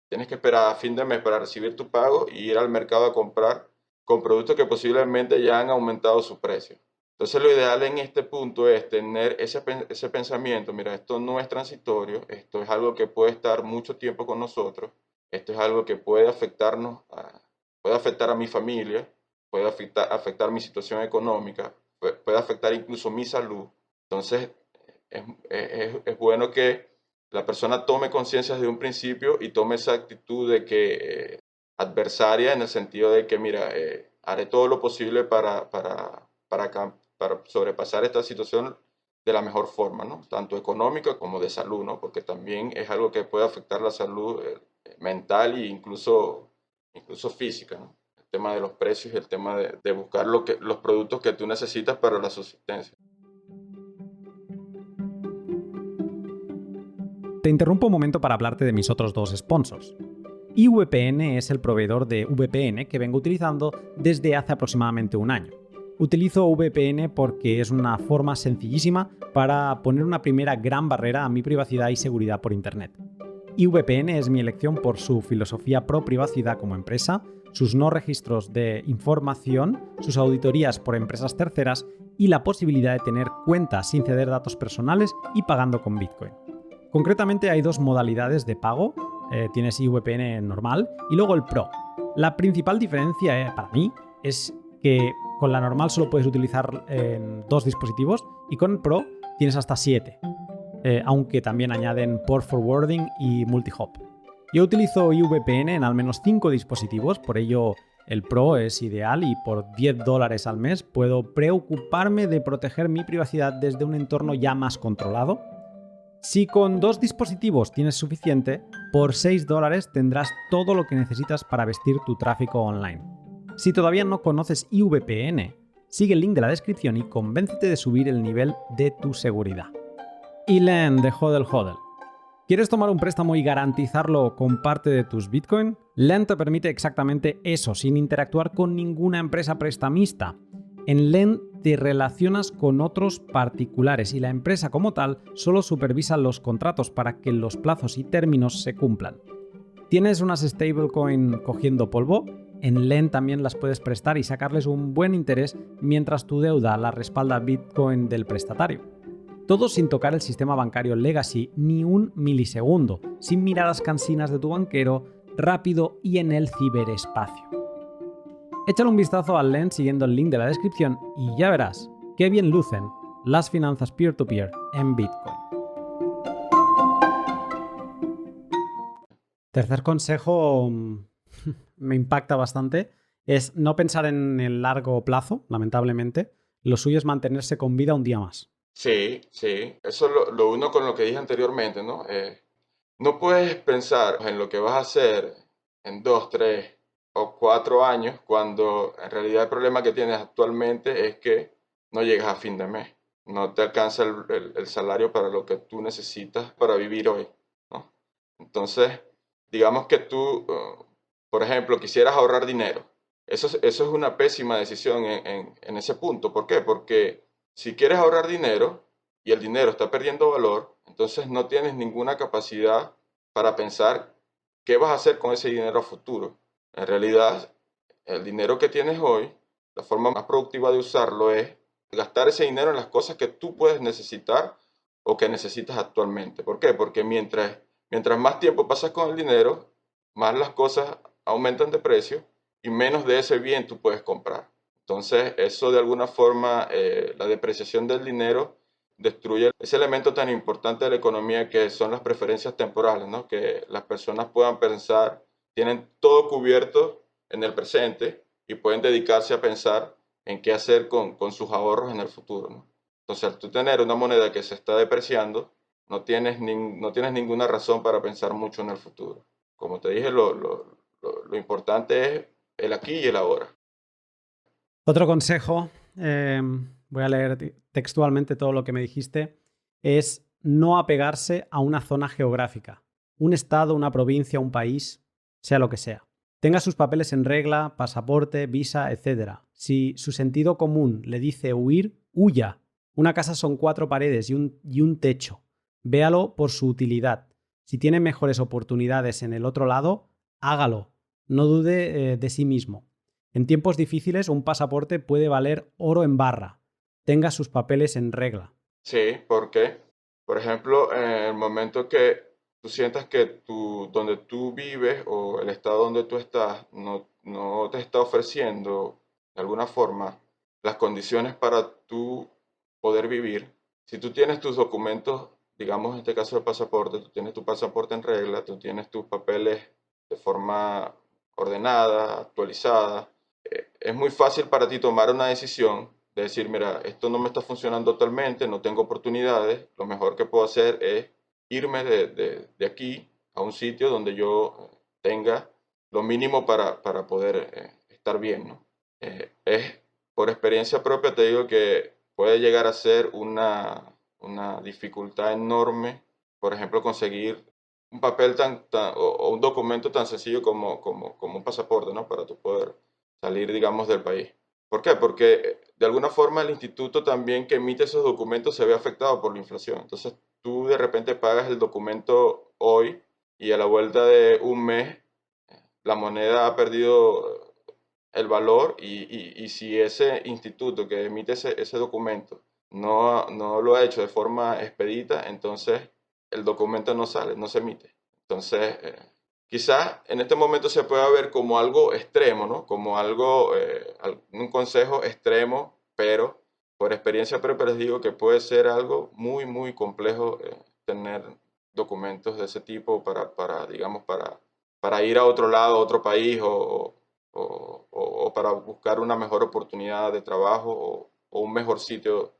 tienes que esperar a fin de mes para recibir tu pago y ir al mercado a comprar con productos que posiblemente ya han aumentado su precio. Entonces lo ideal en este punto es tener ese pensamiento, mira, esto no es transitorio, esto es algo que puede estar mucho tiempo con nosotros, esto es algo que puede afectar a mi familia, puede afectar mi situación económica, puede afectar incluso mi salud. Entonces es bueno que la persona tome conciencia desde un principio y tome esa actitud de que adversaria en el sentido de que, mira, haré todo lo posible para sobrepasar esta situación de la mejor forma, ¿no? Tanto económica como de salud, ¿no? Porque también es algo que puede afectar la salud mental e incluso física, ¿no? El tema de los precios y el tema de buscar los productos que tú necesitas para la subsistencia. Te interrumpo un momento para hablarte de mis otros 2 sponsors. IVPN es el proveedor de VPN que vengo utilizando desde hace aproximadamente un año. Utilizo VPN porque es una forma sencillísima para poner una primera gran barrera a mi privacidad y seguridad por Internet. IVPN es mi elección por su filosofía pro privacidad como empresa, sus no registros de información, sus auditorías por empresas terceras y la posibilidad de tener cuentas sin ceder datos personales y pagando con Bitcoin. Concretamente hay 2 modalidades de pago. Tienes IVPN normal y luego el Pro. La principal diferencia para mí es que con la normal solo puedes utilizar 2 dispositivos y con el Pro tienes hasta 7, aunque también añaden port forwarding y multi-hop. Yo utilizo IVPN en al menos 5 dispositivos, por ello el Pro es ideal y por $10 al mes puedo preocuparme de proteger mi privacidad desde un entorno ya más controlado. Si con 2 dispositivos tienes suficiente, por $6 tendrás todo lo que necesitas para vestir tu tráfico online. Si todavía no conoces IVPN, sigue el link de la descripción y convéncete de subir el nivel de tu seguridad. Y LEND de HODL HODL. ¿Quieres tomar un préstamo y garantizarlo con parte de tus Bitcoin? LEND te permite exactamente eso, sin interactuar con ninguna empresa prestamista. En Lend te relacionas con otros particulares y la empresa como tal solo supervisa los contratos para que los plazos y términos se cumplan. ¿Tienes unas stablecoin cogiendo polvo? En Lend también las puedes prestar y sacarles un buen interés mientras tu deuda la respalda Bitcoin del prestatario. Todo sin tocar el sistema bancario legacy ni un milisegundo, sin miradas cansinas de tu banquero, rápido y en el ciberespacio. Échale un vistazo al Lend siguiendo el link de la descripción y ya verás qué bien lucen las finanzas peer-to-peer en Bitcoin. Tercer consejo, me impacta bastante, es no pensar en el largo plazo, lamentablemente. Lo suyo es mantenerse con vida un día más. Sí, sí, eso lo uno con lo que dije anteriormente, ¿no? No puedes pensar en lo que vas a hacer en 2, 3 o 4 años cuando en realidad el problema que tienes actualmente es que no llegas a fin de mes. No te alcanza el salario para lo que tú necesitas para vivir hoy, ¿no? Entonces, digamos que tú, por ejemplo, quisieras ahorrar dinero. Eso es una pésima decisión en ese punto. ¿Por qué? Porque si quieres ahorrar dinero y el dinero está perdiendo valor, entonces no tienes ninguna capacidad para pensar qué vas a hacer con ese dinero a futuro. En realidad, el dinero que tienes hoy, la forma más productiva de usarlo es gastar ese dinero en las cosas que tú puedes necesitar o que necesitas actualmente. ¿Por qué? Porque mientras más tiempo pasas con el dinero, más las cosas aumentan de precio y menos de ese bien tú puedes comprar. Entonces, eso de alguna forma, la depreciación del dinero destruye ese elemento tan importante de la economía que son las preferencias temporales, ¿no? Que las personas puedan pensar, tienen todo cubierto en el presente y pueden dedicarse a pensar en qué hacer con sus ahorros en el futuro, ¿no? Entonces, al tú tener una moneda que se está depreciando, no tienes ninguna razón para pensar mucho en el futuro. Como te dije, lo importante es el aquí y el ahora. Otro consejo, voy a leer textualmente todo lo que me dijiste, es no apegarse a una zona geográfica, un estado, una provincia, un país, sea lo que sea. Tenga sus papeles en regla, pasaporte, visa, etc. Si su sentido común le dice huir, huya. Una casa son 4 paredes y un techo. Véalo por su utilidad. Si tiene mejores oportunidades en el otro lado, hágalo. No dude de sí mismo. En tiempos difíciles, un pasaporte puede valer oro en barra. Tenga sus papeles en regla. Sí, porque, por ejemplo, en el momento que tú sientas que donde tú vives o el estado donde tú estás no te está ofreciendo de alguna forma las condiciones para tú poder vivir, si tú tienes tus documentos, digamos en este caso el pasaporte, tú tienes tu pasaporte en regla, tú tienes tus papeles de forma ordenada, actualizada, es muy fácil para ti tomar una decisión de decir, mira, esto no me está funcionando totalmente, no tengo oportunidades, lo mejor que puedo hacer es irme de aquí a un sitio donde yo tenga lo mínimo para poder estar bien, ¿no? Por experiencia propia te digo que puede llegar a ser una dificultad enorme, por ejemplo, conseguir un papel o un documento tan sencillo como un pasaporte, ¿no? Para tú poder salir, digamos, del país. ¿Por qué? Porque de alguna forma el instituto también que emite esos documentos se ve afectado por la inflación. Entonces tú de repente pagas el documento hoy y a la vuelta de un mes la moneda ha perdido el valor y si ese instituto que emite ese documento no lo ha hecho de forma expedita, entonces el documento no sale, no se emite. Entonces, quizás en este momento se pueda ver como algo extremo, ¿no? Como algo, un consejo extremo, pero por experiencia propia les digo que puede ser algo muy, muy complejo tener documentos de ese tipo digamos, para ir a otro lado, a otro país o para buscar una mejor oportunidad de trabajo o un mejor sitio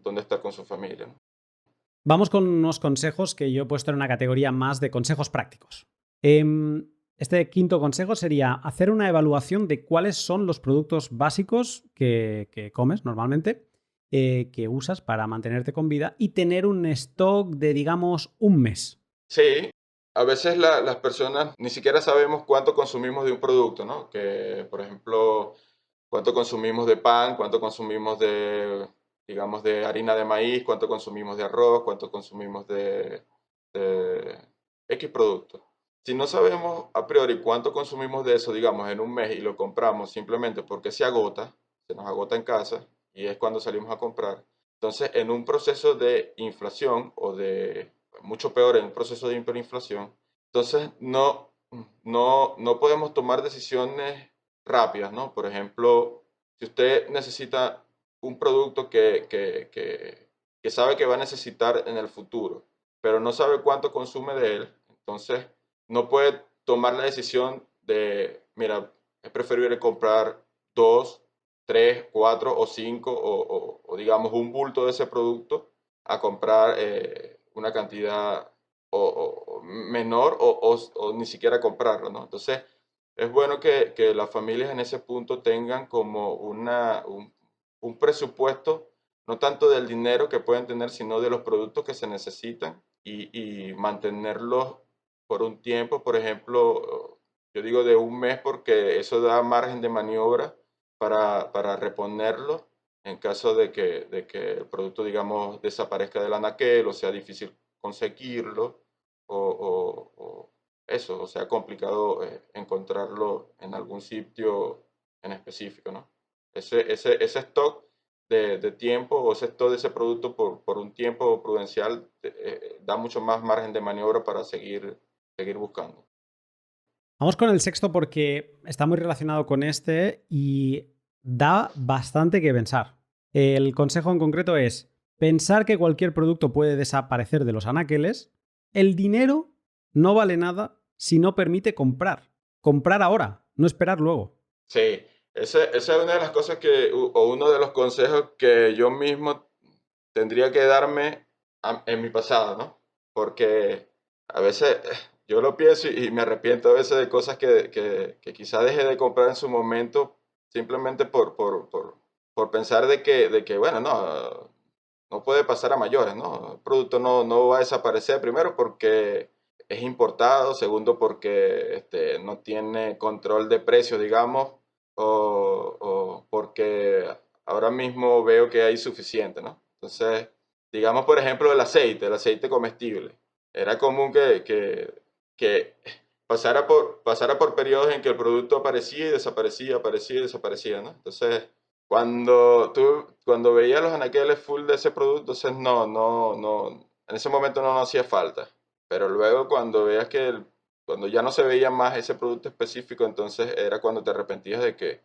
donde estar con su familia, ¿no? Vamos con unos consejos que yo he puesto en una categoría más de consejos prácticos. Este quinto consejo sería hacer una evaluación de cuáles son los productos básicos que comes normalmente, que usas para mantenerte con vida y tener un stock de, digamos, un mes. Sí, a veces las personas ni siquiera sabemos cuánto consumimos de un producto, ¿no? Que, por ejemplo, cuánto consumimos de pan, cuánto consumimos de, digamos, de harina de maíz, cuánto consumimos de arroz, cuánto consumimos de X productos. Si no sabemos a priori cuánto consumimos de eso, digamos, en un mes y lo compramos simplemente porque se nos agota en casa y es cuando salimos a comprar. Entonces, en un proceso de inflación o de, mucho peor, en un proceso de hiperinflación, entonces no podemos tomar decisiones rápidas, ¿no? Por ejemplo, si usted necesita un producto que sabe que va a necesitar en el futuro, pero no sabe cuánto consume de él, entonces no puede tomar la decisión de, mira, es preferible comprar 2, 3, 4 o 5 o digamos un bulto de ese producto a comprar una cantidad o menor o ni siquiera comprarlo, ¿no? Entonces, es bueno que las familias en ese punto tengan como un presupuesto, no tanto del dinero que pueden tener, sino de los productos que se necesitan y mantenerlos por un tiempo, por ejemplo, yo digo de un mes porque eso da margen de maniobra para reponerlo en caso de que el producto, digamos, desaparezca del anaquel o sea difícil conseguirlo o eso, o sea complicado encontrarlo en algún sitio en específico, ¿no? Ese stock de tiempo o ese stock de ese producto por un tiempo prudencial da mucho más margen de maniobra para seguir buscando. Vamos con el sexto porque está muy relacionado con este y da bastante que pensar. El consejo en concreto es pensar que cualquier producto puede desaparecer de los anaqueles. El dinero no vale nada si no permite comprar. Comprar ahora, no esperar luego. Sí, esa es una de las cosas o uno de los consejos que yo mismo tendría que darme en mi pasado, ¿no? Porque a veces yo lo pienso y me arrepiento a veces de cosas que quizá dejé de comprar en su momento simplemente por pensar de que, bueno, no puede pasar a mayores, ¿no? El producto no va a desaparecer, primero porque es importado, segundo porque no tiene control de precios, digamos, o porque ahora mismo veo que hay suficiente, ¿no? Entonces, digamos, por ejemplo, el aceite comestible. Era común que pasara por periodos en que el producto aparecía y desaparecía, aparecía y desaparecía, ¿no? Entonces, cuando veía los anaqueles full de ese producto, entonces no, en ese momento no hacía falta. Pero luego cuando veas cuando ya no se veía más ese producto específico, entonces era cuando te arrepentías de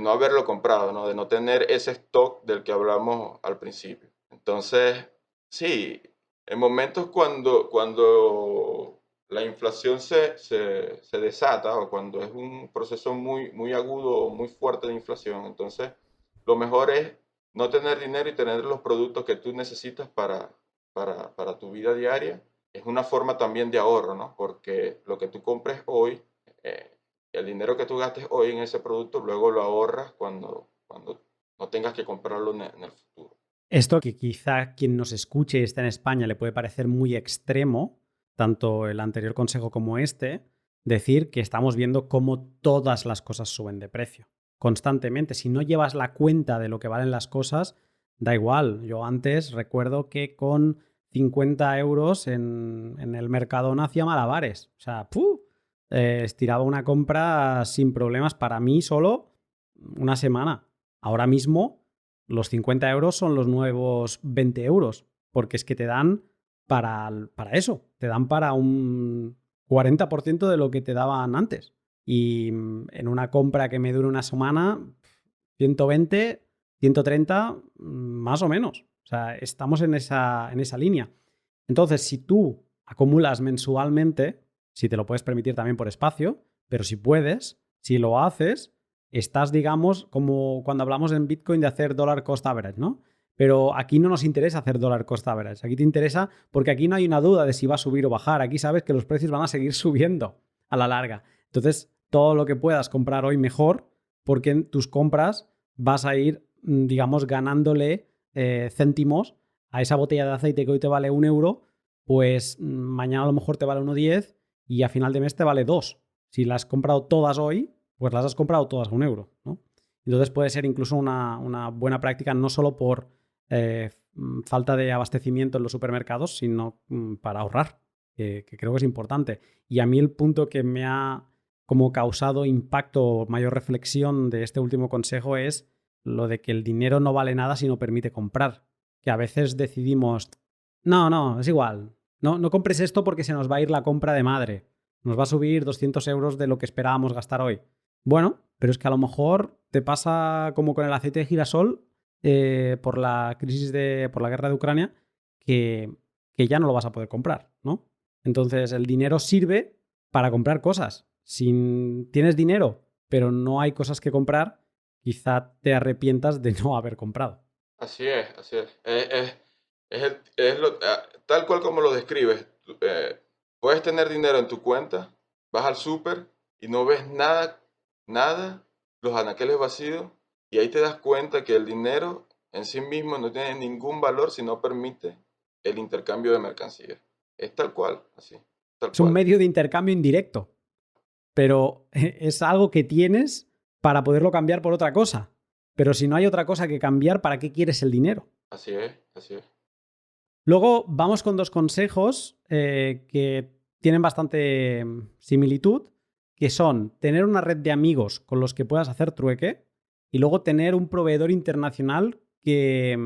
no haberlo comprado, ¿no? De no tener ese stock del que hablamos al principio. Entonces, sí, en momentos cuando la inflación se desata o cuando es un proceso muy agudo o muy fuerte de inflación, entonces lo mejor es no tener dinero y tener los productos que tú necesitas para tu vida diaria. Es una forma también de ahorro, ¿no? Porque lo que tú compres hoy, eh, el dinero que tú gastes hoy en ese producto, luego lo ahorras cuando no tengas que comprarlo en el futuro. Esto que quizá quien nos escuche y esté en España le puede parecer muy extremo, tanto el anterior consejo como este, decir que estamos viendo cómo todas las cosas suben de precio constantemente. Si no llevas la cuenta de lo que valen las cosas, da igual. Yo antes recuerdo que con 50 euros en el Mercadona hacía malabares. O sea, estiraba una compra sin problemas para mí solo una semana. Ahora mismo los 50 euros son los nuevos 20 euros, porque es que te dan para eso, te dan para un 40% de lo que te daban antes. Y en una compra que me dure una semana, 120, 130, más o menos. O sea, estamos en esa línea. Entonces, si tú acumulas mensualmente, si te lo puedes permitir también por espacio, pero si puedes, si lo haces, estás, digamos, como cuando hablamos en Bitcoin de hacer dollar cost average, ¿no? Pero aquí no nos interesa hacer dollar cost average. Aquí te interesa porque aquí no hay una duda de si va a subir o bajar. Aquí sabes que los precios van a seguir subiendo a la larga. Entonces, todo lo que puedas comprar hoy mejor, porque en tus compras vas a ir, digamos, ganándole céntimos a esa botella de aceite que hoy te vale 1 euro, pues mañana a lo mejor te vale 1,10 y a final de mes te vale 2. Si las has comprado todas hoy, pues las has comprado todas a 1 euro, ¿no? Entonces puede ser incluso una buena práctica no solo por falta de abastecimiento en los supermercados, sino para ahorrar, que creo que es importante. Y a mí el punto que me ha como causado impacto o mayor reflexión de este último consejo es lo de que el dinero no vale nada si no permite comprar. Que a veces decidimos, no, es igual, no compres esto porque se nos va a ir la compra de madre. Nos va a subir 200 euros de lo que esperábamos gastar hoy. Bueno, pero es que a lo mejor te pasa como con el aceite de girasol por la por la guerra de Ucrania, que ya no lo vas a poder comprar, ¿no? Entonces el dinero sirve para comprar cosas. Si tienes dinero, pero no hay cosas que comprar, quizá te arrepientas de no haber comprado. Así es, así es. Tal cual como lo describes. Puedes tener dinero en tu cuenta, vas al súper y no ves nada, nada, los anaqueles vacíos, y ahí te das cuenta que el dinero en sí mismo no tiene ningún valor si no permite el intercambio de mercancías. Es tal cual, así, tal Es un cual. medio de intercambio indirecto, pero es algo que tienes para poderlo cambiar por otra cosa. Pero si no hay otra cosa que cambiar, ¿para qué quieres el dinero? Así es, así es. Luego vamos con dos consejos que tienen bastante similitud, que son tener una red de amigos con los que puedas hacer trueque y luego tener un proveedor internacional que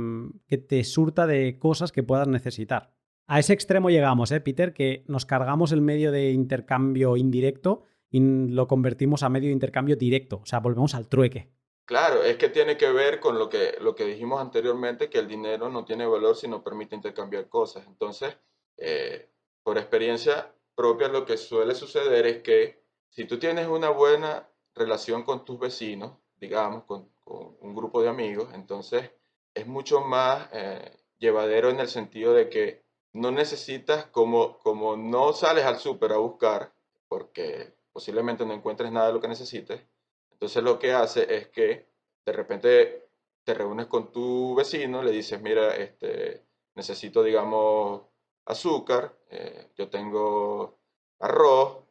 te surta de cosas que puedas necesitar. A ese extremo llegamos, Peter, que nos cargamos el medio de intercambio indirecto y lo convertimos a medio de intercambio directo, o sea, volvemos al trueque. Claro, es que tiene que ver con lo que dijimos anteriormente, que el dinero no tiene valor si no permite intercambiar cosas. Entonces, eh, por experiencia propia, lo que suele suceder es que si tú tienes una buena relación con tus vecinos, digamos, con un grupo de amigos, entonces es mucho más llevadero en el sentido de que no necesitas, como no sales al súper a buscar, porque posiblemente no encuentres nada de lo que necesites. Entonces lo que hace es que de repente te reúnes con tu vecino, le dices, mira, necesito, digamos, azúcar, yo tengo arroz,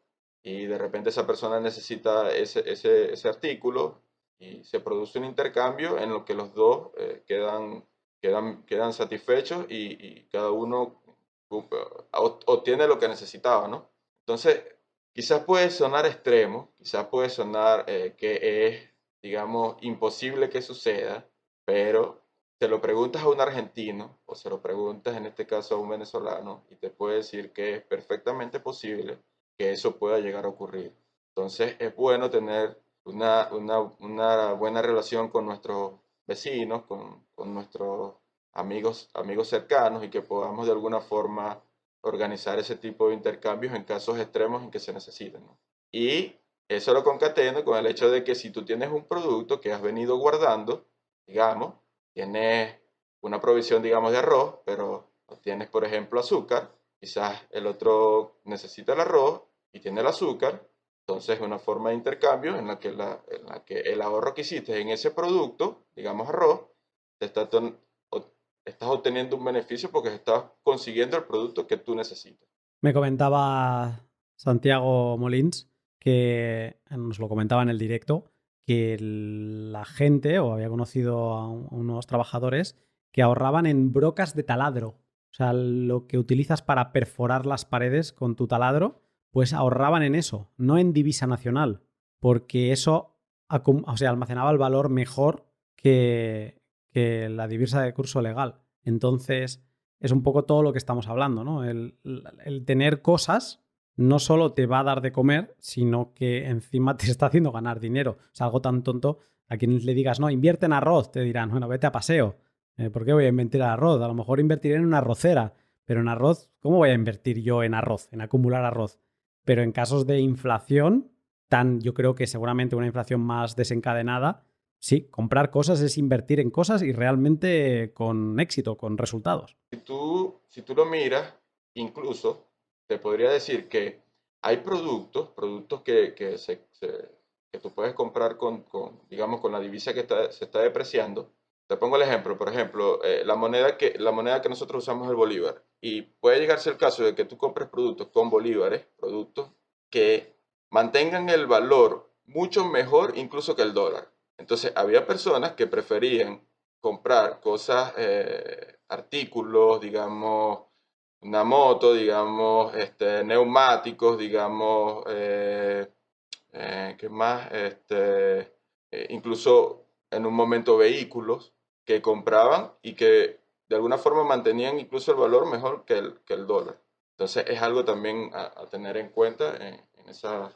y de repente esa persona necesita ese artículo, y se produce un intercambio en lo que los dos quedan satisfechos, y cada uno obtiene lo que necesitaba, ¿no? Entonces, quizás puede sonar extremo, quizás puede sonar que es, digamos, imposible que suceda, pero te lo preguntas a un argentino o se lo preguntas en este caso a un venezolano y te puede decir que es perfectamente posible que eso pueda llegar a ocurrir. Entonces es bueno tener una buena relación con nuestros vecinos, con nuestros amigos cercanos, y que podamos de alguna forma organizar ese tipo de intercambios en casos extremos en que se necesiten, ¿no? Y eso lo concateno con el hecho de que si tú tienes un producto que has venido guardando, digamos, tienes una provisión, digamos, de arroz, pero no tienes, por ejemplo, azúcar, quizás el otro necesita el arroz y tiene el azúcar, entonces es una forma de intercambio en la que el ahorro que hiciste en ese producto, digamos arroz, te está estás obteniendo un beneficio porque estás consiguiendo el producto que tú necesitas. Me comentaba Santiago Molins, que nos lo comentaba en el directo, que la gente, o había conocido a unos trabajadores, que ahorraban en brocas de taladro. O sea, lo que utilizas para perforar las paredes con tu taladro, pues ahorraban en eso, no en divisa nacional, porque eso o sea, almacenaba el valor mejor que la divisa de curso legal. Entonces, es un poco todo lo que estamos hablando, ¿no? El tener cosas no solo te va a dar de comer, sino que encima te está haciendo ganar dinero. O sea, algo tan tonto, a quien le digas, no, invierte en arroz, te dirán, bueno, vete a paseo. ¿Por qué voy a invertir en arroz? A lo mejor invertiré en una arrocera, pero en arroz, ¿cómo voy a invertir yo en arroz, en acumular arroz? Pero en casos de inflación, yo creo que seguramente una inflación más desencadenada, sí, comprar cosas es invertir en cosas y realmente con éxito, con resultados. Si tú lo miras, incluso te podría decir que hay productos que tú puedes comprar digamos, con la divisa que se está depreciando. Te pongo el ejemplo, por ejemplo, la moneda que nosotros usamos es el bolívar. Y puede llegarse el caso de que tú compres productos con bolívares, productos que mantengan el valor mucho mejor incluso que el dólar. Entonces, había personas que preferían comprar cosas, artículos, digamos, una moto, digamos, neumáticos, digamos, ¿qué más? Incluso en un momento vehículos que compraban y que de alguna forma mantenían incluso el valor mejor que el dólar. Entonces es algo también a tener en cuenta en esas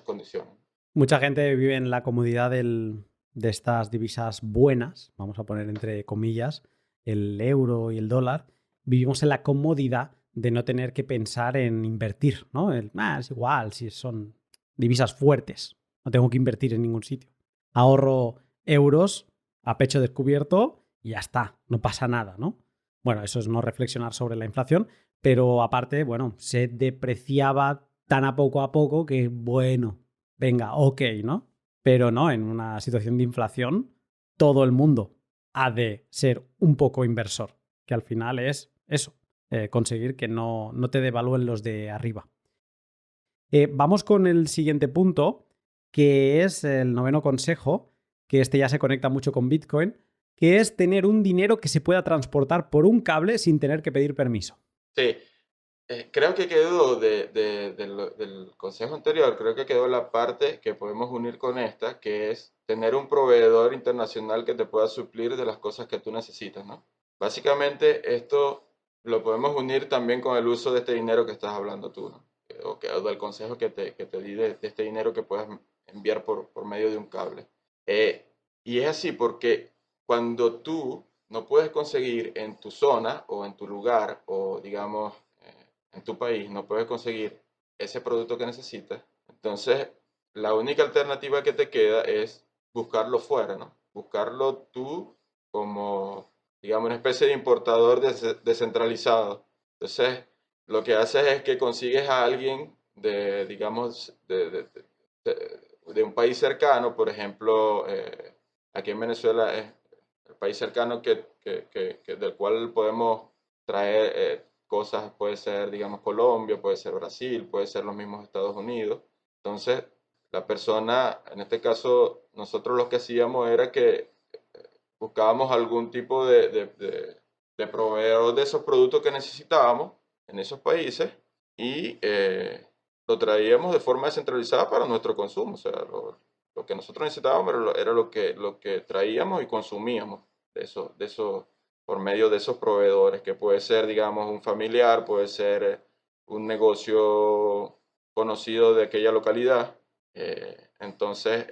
condiciones. Mucha gente vive en la comodidad de estas divisas buenas, vamos a poner entre comillas, el euro y el dólar. Vivimos en la comodidad de no tener que pensar en invertir, ¿no? Es igual si son divisas fuertes, no tengo que invertir en ningún sitio. Ahorro euros a pecho descubierto y ya está, no pasa nada, ¿no? Bueno, eso es no reflexionar sobre la inflación, pero aparte, bueno, se depreciaba tan a poco que, bueno, venga, ok, ¿no? Pero no, en una situación de inflación, todo el mundo ha de ser un poco inversor, que al final es eso, conseguir que no te devalúen los de arriba. Vamos con el siguiente punto, que es el noveno consejo, que este ya se conecta mucho con Bitcoin, que es tener un dinero que se pueda transportar por un cable sin tener que pedir permiso. Sí, creo que quedó del consejo anterior, creo que quedó la parte que podemos unir con esta, que es tener un proveedor internacional que te pueda suplir de las cosas que tú necesitas, ¿no? Básicamente esto lo podemos unir también con el uso de este dinero que estás hablando tú, ¿no? O del consejo que te di de este dinero que puedas enviar por medio de un cable. Y es así porque cuando tú no puedes conseguir en tu zona o en tu lugar o digamos en tu país, no puedes conseguir ese producto que necesitas, entonces la única alternativa que te queda es buscarlo fuera, ¿no? Buscarlo tú como, digamos, una especie de importador descentralizado. Entonces, lo que haces es que consigues a alguien de, digamos, de un país cercano, por ejemplo, aquí en Venezuela es el país cercano del cual podemos traer cosas, puede ser, digamos, Colombia, puede ser Brasil, puede ser los mismos Estados Unidos. Entonces, la persona, en este caso, nosotros lo que hacíamos era que buscábamos algún tipo de proveedor de esos productos que necesitábamos en esos países y lo traíamos de forma descentralizada para nuestro consumo. O sea, lo que nosotros necesitábamos era lo que traíamos y consumíamos de eso, por medio de esos proveedores, que puede ser, digamos, un familiar, puede ser un negocio conocido de aquella localidad. Entonces,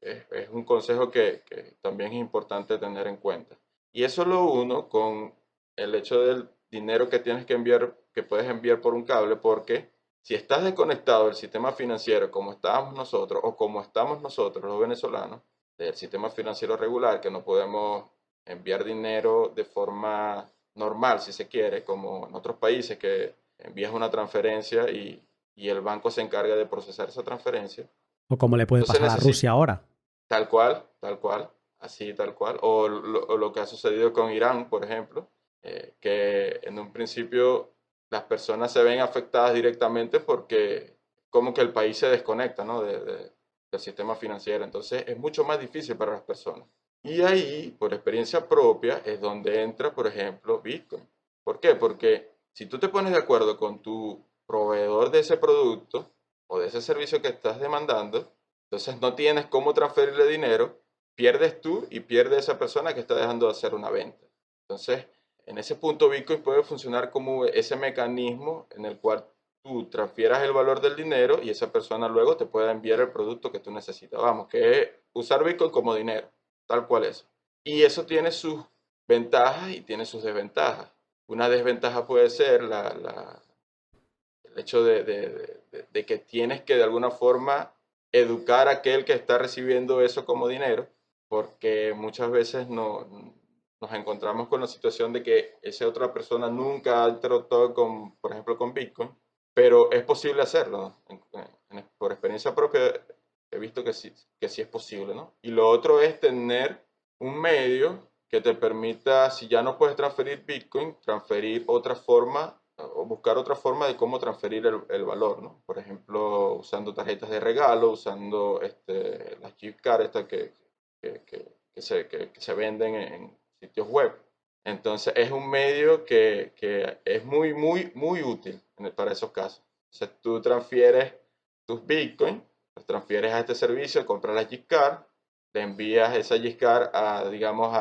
es un consejo que también es importante tener en cuenta. Y eso lo uno con el hecho del dinero que tienes que enviar, que puedes enviar por un cable, porque si estás desconectado del sistema financiero como estábamos nosotros o como estamos nosotros los venezolanos, del sistema financiero regular, que no podemos enviar dinero de forma normal, si se quiere, como en otros países que envías una transferencia y el banco se encarga de procesar esa transferencia. O como le puede Entonces pasar a Rusia ahora. tal cual, así tal cual. O lo que ha sucedido con Irán, por ejemplo, que en un principio las personas se ven afectadas directamente porque como que el país se desconecta, ¿no? Del sistema financiero. Entonces es mucho más difícil para las personas. Y ahí, por experiencia propia, es donde entra, por ejemplo, Bitcoin. ¿Por qué? Porque si tú te pones de acuerdo con tu proveedor de ese producto o de ese servicio que estás demandando, entonces no tienes cómo transferirle dinero, pierdes tú y pierde esa persona que está dejando de hacer una venta. Entonces, en ese punto Bitcoin puede funcionar como ese mecanismo en el cual tú transfieras el valor del dinero y esa persona luego te pueda enviar el producto que tú necesitas. Vamos, que es usar Bitcoin como dinero, tal cual es. Y eso tiene sus ventajas y tiene sus desventajas. Una desventaja puede ser el hecho de que tienes que de alguna forma educar a aquel que está recibiendo eso como dinero, porque muchas veces nos encontramos con la situación de que esa otra persona nunca ha interactuado con, por ejemplo, con Bitcoin, pero es posible hacerlo. Por experiencia propia he visto que sí es posible, ¿no? Y lo otro es tener un medio que te permita, si ya no puedes transferir Bitcoin, transferir otra forma o buscar otra forma de cómo transferir el valor, ¿no? Por ejemplo, usando tarjetas de regalo, usando las gift cards, que se venden en sitios web. Entonces es un medio que es muy, muy, muy útil para esos casos. Entonces tú transfieres tus Bitcoin, los transfieres a este servicio, compras la Giftcard, le envías esa Giftcard a, digamos,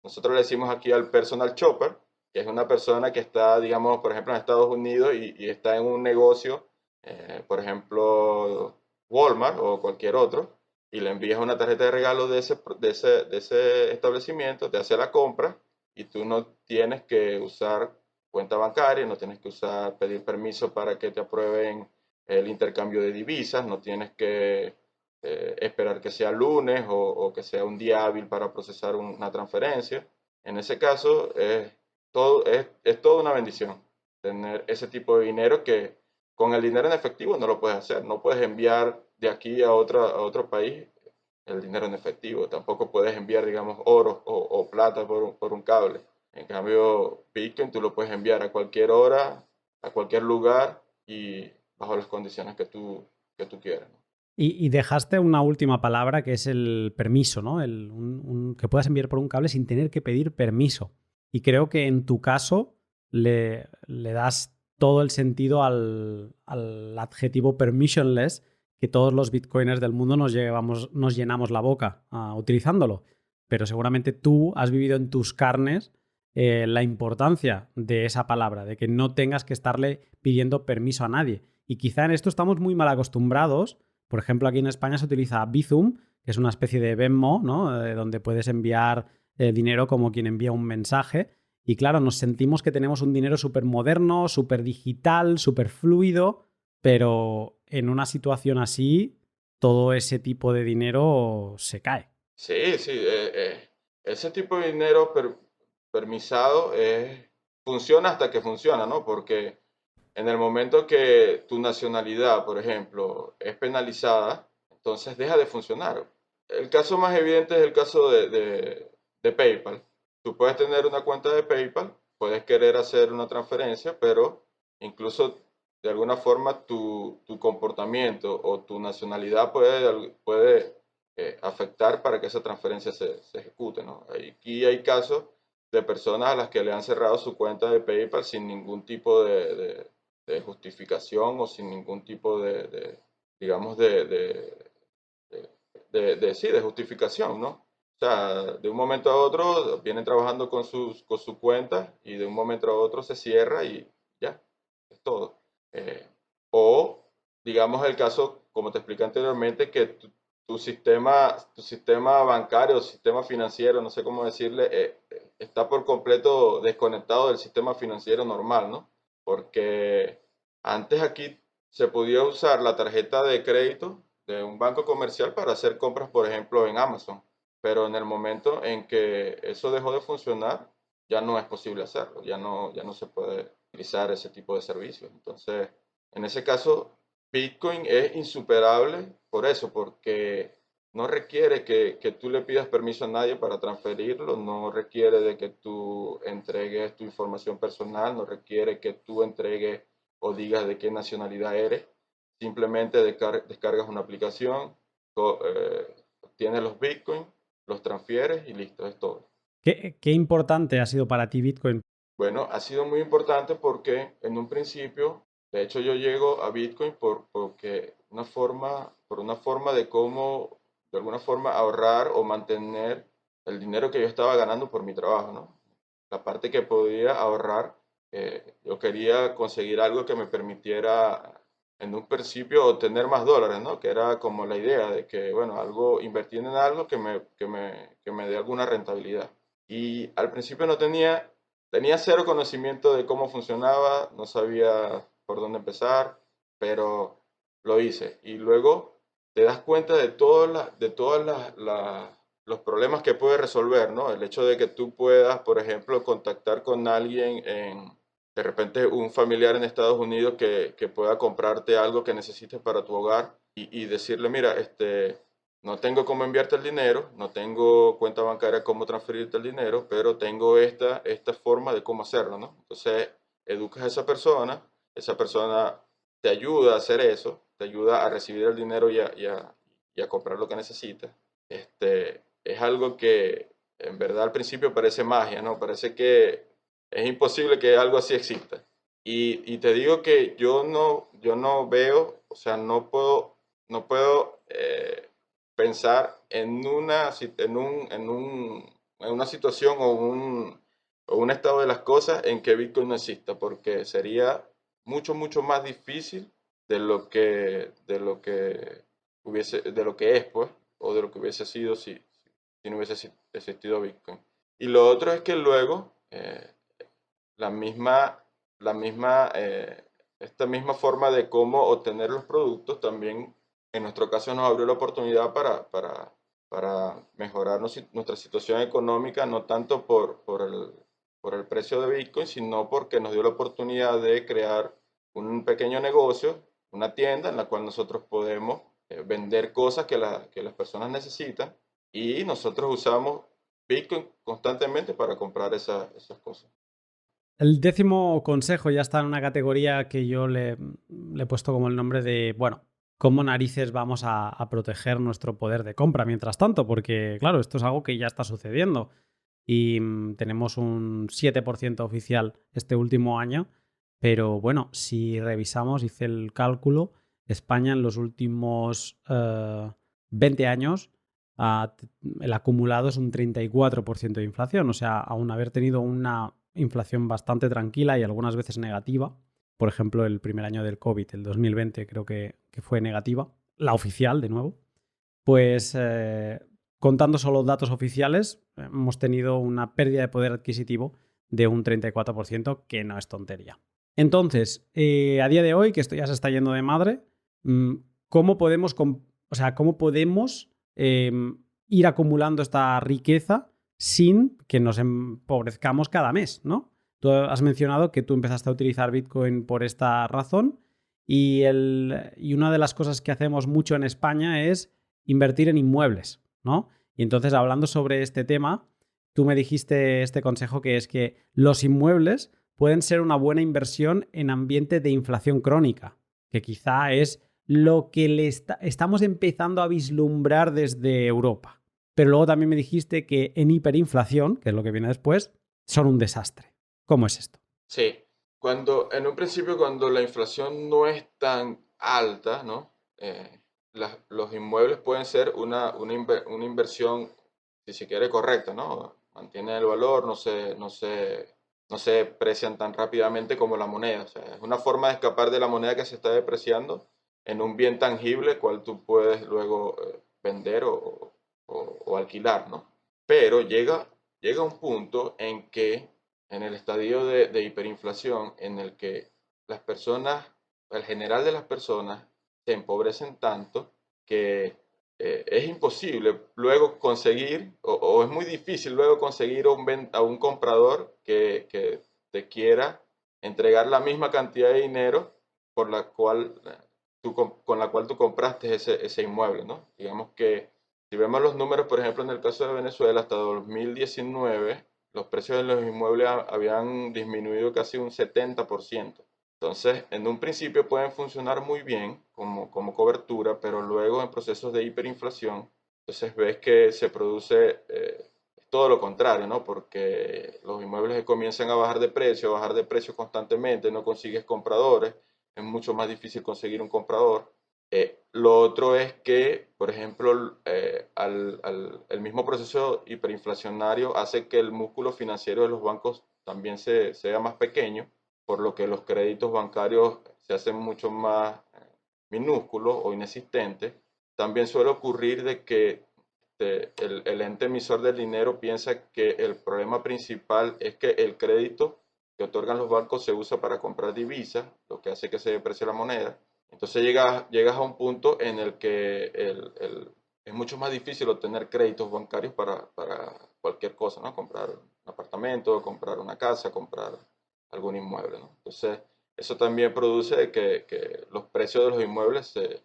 nosotros le decimos aquí al personal shopper, que es una persona que está, digamos, por ejemplo, en Estados Unidos y está en un negocio, por ejemplo, Walmart o cualquier otro, y le envías una tarjeta de regalo de ese establecimiento, te hace la compra y tú no tienes que usar cuenta bancaria, no tienes que pedir permiso para que te aprueben el intercambio de divisas, no tienes que esperar que sea lunes o que sea un día hábil para procesar una transferencia. En ese caso, es toda una bendición tener ese tipo de dinero que con el dinero en efectivo no lo puedes hacer. No puedes enviar de aquí a otro país el dinero en efectivo. Tampoco puedes enviar, digamos, oro o plata por un cable. En cambio, Bitcoin tú lo puedes enviar a cualquier hora, a cualquier lugar y bajo las condiciones que tú quieras, ¿no? Y dejaste una última palabra que es el permiso, ¿no? Que puedas enviar por un cable sin tener que pedir permiso. Y creo que en tu caso le das todo el sentido al adjetivo permissionless que todos los bitcoiners del mundo nos llenamos la boca utilizándolo. Pero seguramente tú has vivido en tus carnes la importancia de esa palabra, de que no tengas que estarle pidiendo permiso a nadie. Y quizá en esto estamos muy mal acostumbrados. Por ejemplo, aquí en España se utiliza Bizum, que es una especie de Venmo, ¿no? Donde puedes enviar dinero como quien envía un mensaje. Y claro, nos sentimos que tenemos un dinero súper moderno, súper digital, súper fluido, pero en una situación así, todo ese tipo de dinero se cae. Sí, sí, ese tipo de dinero permisado funciona hasta que funciona, ¿no? Porque en el momento que tu nacionalidad, por ejemplo, es penalizada, entonces deja de funcionar. El caso más evidente es el caso de PayPal. Tú puedes tener una cuenta de PayPal, puedes querer hacer una transferencia, pero incluso de alguna forma tu comportamiento o tu nacionalidad puede afectar para que esa transferencia se ejecute, ¿no? Aquí hay casos de personas a las que le han cerrado su cuenta de PayPal sin ningún tipo de justificación o sin ningún tipo digamos, sí, de justificación, ¿no? O sea, de un momento a otro vienen trabajando con su cuenta y de un momento a otro se cierra y ya, es todo. Eh, o, digamos, el caso, como te expliqué anteriormente, que tu sistema bancario, sistema financiero, no sé cómo decirle, está por completo desconectado del sistema financiero normal, ¿no? Porque antes aquí se podía usar la tarjeta de crédito de un banco comercial para hacer compras, por ejemplo, en Amazon. Pero en el momento en que eso dejó de funcionar, ya no es posible hacerlo, ya no se puede utilizar ese tipo de servicios. Entonces, en ese caso, Bitcoin es insuperable por eso, porque no requiere que tú le pidas permiso a nadie para transferirlo, no requiere de que tú entregues tu información personal, no requiere que tú entregues o digas de qué nacionalidad eres. Simplemente descargas una aplicación, tienes los Bitcoin, los transfieres y listo, es todo. ¿Qué importante ha sido para ti Bitcoin? Bueno, ha sido muy importante porque en un principio, de hecho yo llego a Bitcoin porque por una forma de cómo, de alguna forma, ahorrar o mantener el dinero que yo estaba ganando por mi trabajo, ¿no? La parte que podía ahorrar, yo quería conseguir algo que me permitiera en un principio obtener más dólares, ¿no? Que era como la idea de que, bueno, invertir en algo que me dé alguna rentabilidad. Y al principio tenía cero conocimiento de cómo funcionaba, no sabía por dónde empezar, pero lo hice. Y luego te das cuenta de todos los problemas que puede resolver, ¿no? El hecho de que tú puedas, por ejemplo, contactar con alguien de repente un familiar en Estados Unidos que pueda comprarte algo que necesites para tu hogar y decirle, mira, no tengo cómo enviarte el dinero, no tengo cuenta bancaria cómo transferirte el dinero, pero tengo esta forma de cómo hacerlo, ¿no? Entonces, educas a esa persona te ayuda a hacer eso, te ayuda a recibir el dinero y a comprar lo que necesitas. es algo que en verdad al principio parece magia, ¿no? Parece que es imposible que algo así exista. Y te digo que yo no veo, o sea, no puedo pensar en en una situación o un estado de las cosas en que Bitcoin no exista, porque sería mucho más difícil de lo que es, pues, o de lo que hubiese sido si no hubiese existido Bitcoin. Y lo otro es que luego la misma, la misma, esta misma forma de cómo obtener los productos también en nuestro caso nos abrió la oportunidad para mejorar nuestra situación económica, no tanto por el precio de Bitcoin, sino porque nos dio la oportunidad de crear un pequeño negocio, una tienda en la cual nosotros podemos vender cosas que las personas necesitan y nosotros usamos Bitcoin constantemente para comprar esas cosas. El 10º consejo ya está en una categoría que yo le he puesto como el nombre de, bueno, ¿cómo narices vamos a proteger nuestro poder de compra mientras tanto? Porque, claro, esto es algo que ya está sucediendo y tenemos un 7% oficial este último año, pero bueno, si revisamos, hice el cálculo, España en los últimos 20 años, el acumulado es un 34% de inflación, o sea, aún haber tenido una inflación bastante tranquila y algunas veces negativa, por ejemplo, el primer año del COVID, el 2020 creo que fue negativa, la oficial de nuevo, pues contando solo datos oficiales, hemos tenido una pérdida de poder adquisitivo de un 34%, que no es tontería. Entonces, a día de hoy, que esto ya se está yendo de madre, ¿cómo podemos, cómo podemos ir acumulando esta riqueza sin que nos empobrezcamos cada mes, ¿no? Tú has mencionado que tú empezaste a utilizar Bitcoin por esta razón y una de las cosas que hacemos mucho en España es invertir en inmuebles, ¿no? Y entonces, hablando sobre este tema, tú me dijiste este consejo que es que los inmuebles pueden ser una buena inversión en ambiente de inflación crónica, que quizá es lo que estamos empezando a vislumbrar desde Europa. Pero luego también me dijiste que en hiperinflación, que es lo que viene después, son un desastre. ¿Cómo es esto? Sí, en un principio, cuando la inflación no es tan alta, ¿no? Los inmuebles pueden ser una inversión, si se quiere, correcta, ¿no? Mantienen el valor, no se deprecian tan rápidamente como la moneda. O sea, es una forma de escapar de la moneda que se está depreciando en un bien tangible, cual tú puedes luego vender o alquilar, ¿no? Pero llega un punto en que en el estadio de hiperinflación en el que las personas, el general de las personas, se empobrecen tanto que es imposible luego conseguir, o es muy difícil luego conseguir a un comprador que te quiera entregar la misma cantidad de dinero por la cual con la cual tú compraste ese inmueble, ¿no? Digamos que si vemos los números, por ejemplo, en el caso de Venezuela, hasta 2019 los precios de los inmuebles habían disminuido casi un 70%. Entonces, en un principio pueden funcionar muy bien como cobertura, pero luego en procesos de hiperinflación, entonces ves que se produce todo lo contrario, ¿no? Porque los inmuebles comienzan a bajar de precio constantemente, no consigues compradores, es mucho más difícil conseguir un comprador. Lo otro es que, por ejemplo, el mismo proceso hiperinflacionario hace que el músculo financiero de los bancos también sea más pequeño, por lo que los créditos bancarios se hacen mucho más minúsculos o inexistentes. También suele ocurrir de que el ente emisor del dinero piensa que el problema principal es que el crédito que otorgan los bancos se usa para comprar divisas, lo que hace que se deprecie la moneda. Entonces llegas a un punto en el que es mucho más difícil obtener créditos bancarios para cualquier cosa, ¿no? Comprar un apartamento, comprar una casa, comprar algún inmueble, ¿no? Entonces, eso también produce que los precios de los inmuebles se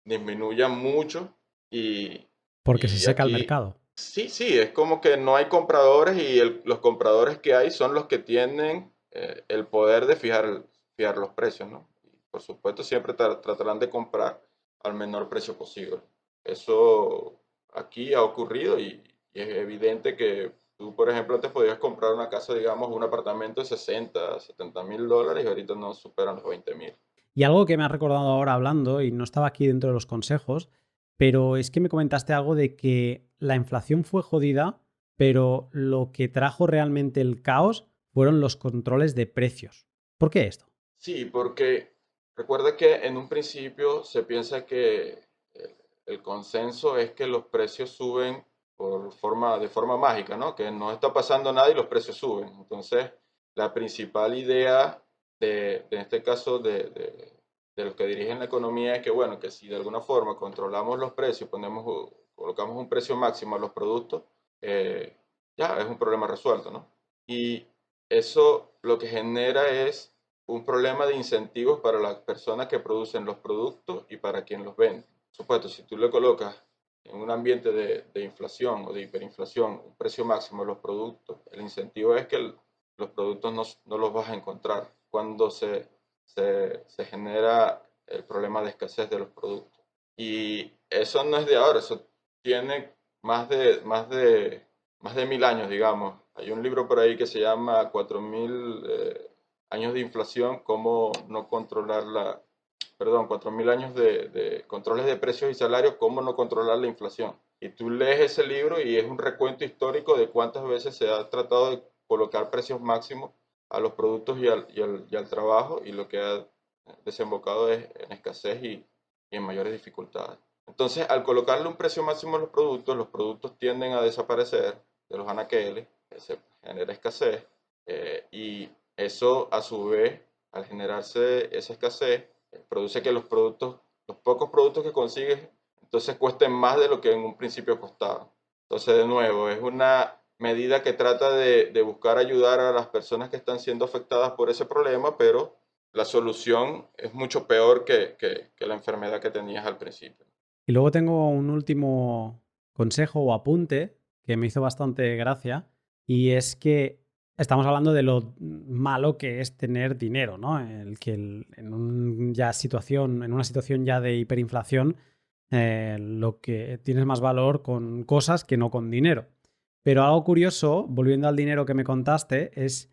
disminuyan mucho y, Porque se y seca el aquí, mercado. sí, es como que no hay compradores y los compradores que hay son los que tienen el poder de fijar los precios, ¿no? Y por supuesto, siempre tratarán de comprar al menor precio posible. Eso aquí ha ocurrido y es evidente que tú, por ejemplo, antes podías comprar una casa, digamos, un apartamento de 60, $70,000 y ahorita no superan los 20,000. Y algo que me has recordado ahora hablando, y no estaba aquí dentro de los consejos, pero es que me comentaste algo de que la inflación fue jodida, pero lo que trajo realmente el caos fueron los controles de precios. ¿Por qué esto? Sí, porque recuerda que en un principio se piensa que el consenso es que los precios suben de forma mágica, ¿no? Que no está pasando nada y los precios suben. Entonces, la principal idea en este caso, de los que dirigen la economía es que, bueno, que si de alguna forma controlamos los precios, colocamos un precio máximo a los productos, eh, ya es un problema resuelto, ¿no? Y eso lo que genera es un problema de incentivos para las personas que producen los productos y para quien los vende. Por supuesto, si tú le colocas en un ambiente de inflación o de hiperinflación un precio máximo de los productos, el incentivo es que los productos no los vas a encontrar cuando se genera el problema de escasez de los productos. Y eso no es de ahora, eso tiene más de 1.000 años, digamos. Hay un libro por ahí que se llama 4.000 años de inflación, cómo no controlar perdón, 4.000 años de controles de precios y salarios, cómo no controlar la inflación. Y tú lees ese libro y es un recuento histórico de cuántas veces se ha tratado de colocar precios máximos a los productos y al trabajo, y lo que ha desembocado es en escasez y en mayores dificultades. Entonces, al colocarle un precio máximo a los productos tienden a desaparecer de los anaqueles, se genera escasez, y eso a su vez, al generarse esa escasez, produce que los pocos productos que consigues, entonces cuesten más de lo que en un principio costaban. Entonces, de nuevo, es una medida que trata de buscar ayudar a las personas que están siendo afectadas por ese problema, pero la solución es mucho peor que la enfermedad que tenías al principio. Y luego tengo un último consejo o apunte que me hizo bastante gracia, y es que estamos hablando de lo malo que es tener dinero, ¿no? En una situación ya de hiperinflación, lo que tienes más valor con cosas que no con dinero. Pero algo curioso, volviendo al dinero que me contaste, es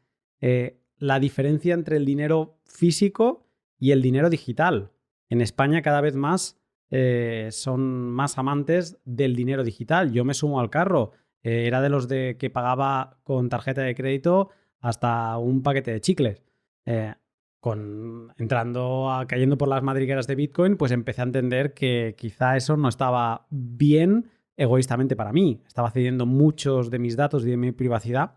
la diferencia entre el dinero físico y el dinero digital. En España cada vez más son más amantes del dinero digital. Yo me sumo al carro. Era de los de que pagaba con tarjeta de crédito hasta un paquete de chicles. Eh, cayendo por las madrigueras de Bitcoin, pues empecé a entender que quizá eso no estaba bien egoístamente para mí. Estaba cediendo muchos de mis datos y de mi privacidad,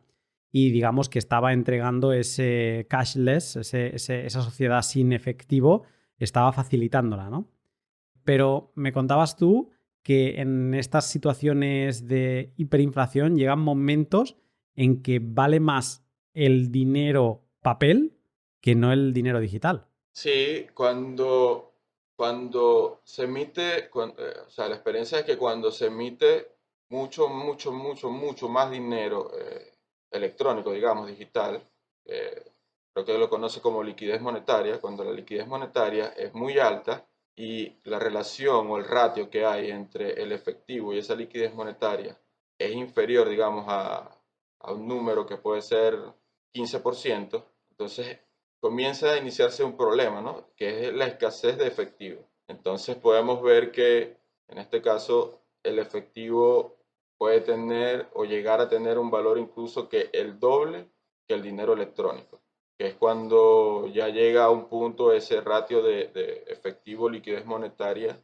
y digamos que estaba entregando ese cashless, esa sociedad sin efectivo, estaba facilitándola, ¿no? Pero me contabas tú que en estas situaciones de hiperinflación llegan momentos en que vale más el dinero papel que no el dinero digital. Sí, cuando se emite, o sea, la experiencia es que cuando se emite mucho, mucho, mucho, mucho más dinero electrónico, digamos, digital, eh, creo que lo conoce como liquidez monetaria, cuando la liquidez monetaria es muy alta y la relación o el ratio que hay entre el efectivo y esa liquidez monetaria es inferior, digamos, a un número que puede ser 15%, entonces comienza a iniciarse un problema, ¿no? Que es la escasez de efectivo. Entonces podemos ver que en este caso el efectivo puede tener o llegar a tener un valor incluso que el doble que el dinero electrónico, que es cuando ya llega a un punto ese ratio de efectivo liquidez monetaria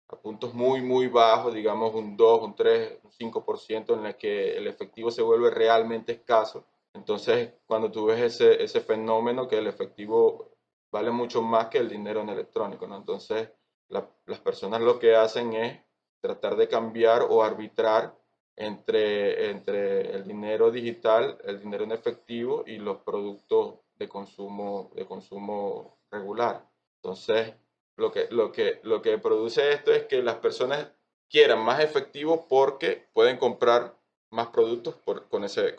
a puntos muy, muy bajos, digamos un 2, un 3, un 5%, en el que el efectivo se vuelve realmente escaso. Entonces, cuando tú ves ese fenómeno que el efectivo vale mucho más que el dinero en electrónico, ¿no? Entonces, las personas lo que hacen es tratar de cambiar o arbitrar entre el dinero digital, el dinero en efectivo y los productos de consumo regular. Entonces, lo que produce esto es que las personas quieran más efectivo porque pueden comprar más productos con ese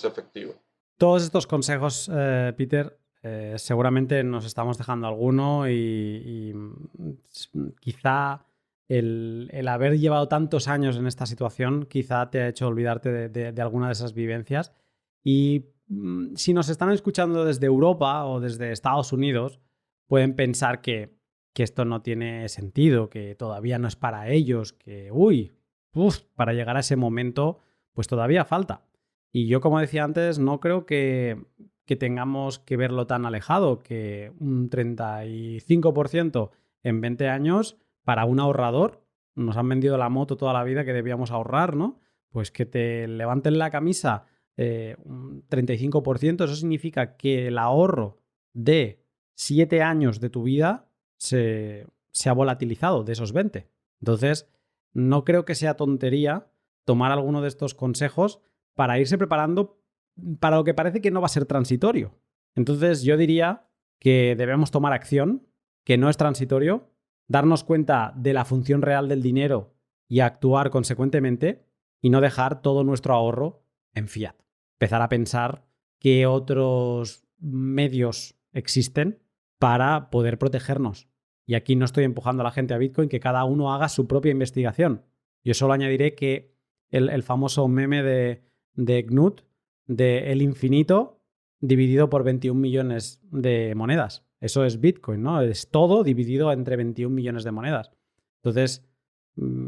efectivo. Todos estos consejos, Peter, seguramente nos estamos dejando alguno, y quizá el haber llevado tantos años en esta situación quizá te ha hecho olvidarte de alguna de esas vivencias. Y si nos están escuchando desde Europa o desde Estados Unidos, pueden pensar que esto no tiene sentido, que todavía no es para ellos, que, para llegar a ese momento, pues todavía falta. Y yo, como decía antes, no creo que tengamos que verlo tan alejado, que un 35% en 20 años para un ahorrador, nos han vendido la moto toda la vida que debíamos ahorrar, ¿no? Pues que te levanten la camisa un 35%, eso significa que el ahorro de 7 años de tu vida se ha volatilizado de esos 20. Entonces, no creo que sea tontería tomar alguno de estos consejos para irse preparando para lo que parece que no va a ser transitorio. Entonces, yo diría que debemos tomar acción, que no es transitorio, darnos cuenta de la función real del dinero y actuar consecuentemente y no dejar todo nuestro ahorro en fiat. Empezar a pensar qué otros medios existen para poder protegernos. Y aquí no estoy empujando a la gente a Bitcoin, que cada uno haga su propia investigación. Yo solo añadiré que el famoso meme de Knut, de el infinito dividido por 21 millones de monedas. Eso es Bitcoin, ¿no? Es todo dividido entre 21 millones de monedas. Entonces,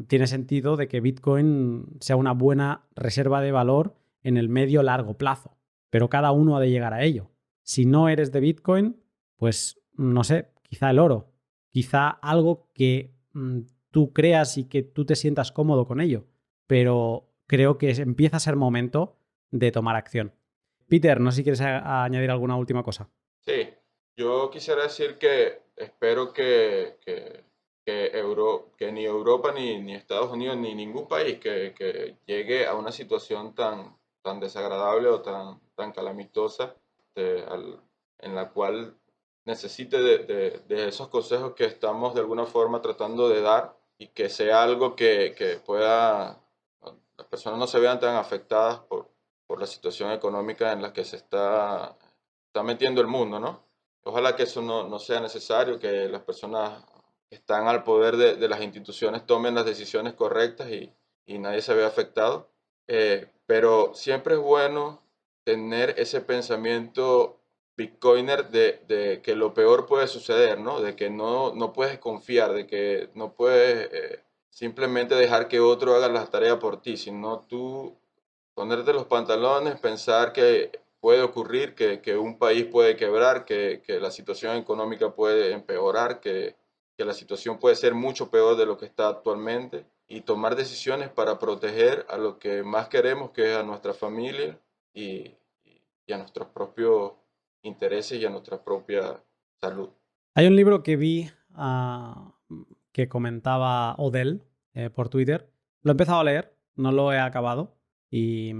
tiene sentido de que Bitcoin sea una buena reserva de valor en el medio largo plazo, pero cada uno ha de llegar a ello. Si no eres de Bitcoin, pues no sé, quizá el oro, quizá algo que tú creas y que tú te sientas cómodo con ello, pero creo que empieza a ser momento de tomar acción. Peter, no sé si quieres añadir alguna última cosa. Sí, yo quisiera decir que espero que ni Europa, ni Estados Unidos, ni ningún país que llegue a una situación tan desagradable o tan calamitosa en la cual necesite de esos consejos que estamos de alguna forma tratando de dar y que sea algo que pueda, las personas no se vean tan afectadas por la situación económica en la que se está metiendo el mundo, ¿no? Ojalá que eso no sea necesario, que las personas que están al poder de las instituciones tomen las decisiones correctas y nadie se vea afectado. Pero siempre es bueno tener ese pensamiento bitcoiner de que lo peor puede suceder, ¿no? De que no puedes confiar, de que no puedes simplemente dejar que otro haga las tareas por ti, sino tú ponerte los pantalones, pensar que puede ocurrir, que un país puede quebrar, que la situación económica puede empeorar, que la situación puede ser mucho peor de lo que está actualmente y tomar decisiones para proteger a lo que más queremos, que es a nuestra familia y, y a nuestros propios intereses y a nuestra propia salud. Hay un libro que vi que comentaba Odell por Twitter. Lo he empezado a leer, no lo he acabado y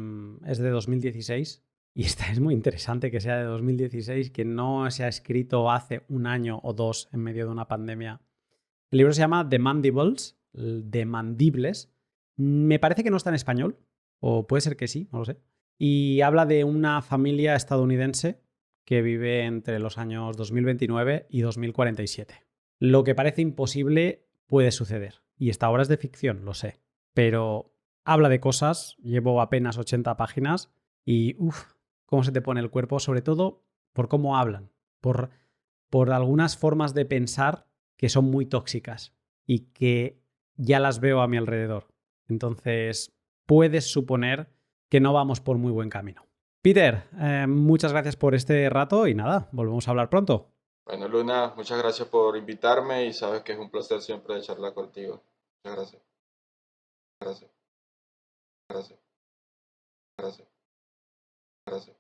es de 2016. Y es muy interesante que sea de 2016, que no se ha escrito hace un año o dos en medio de una pandemia. El libro se llama The Mandibles, de Mandibles. Me parece que no está en español, o puede ser que sí, no lo sé. Y habla de una familia estadounidense que vive entre los años 2029 y 2047. Lo que parece imposible puede suceder. Y esta obra es de ficción, lo sé. Pero habla de cosas, llevo apenas 80 páginas y cómo se te pone el cuerpo, sobre todo por cómo hablan, por algunas formas de pensar que son muy tóxicas y que ya las veo a mi alrededor. Entonces, puedes suponer que no vamos por muy buen camino. Peter, muchas gracias por este rato y nada, volvemos a hablar pronto. Bueno, Luna, muchas gracias por invitarme y sabes que es un placer siempre charlar contigo. Muchas gracias. Gracias. Gracias. Gracias. Gracias.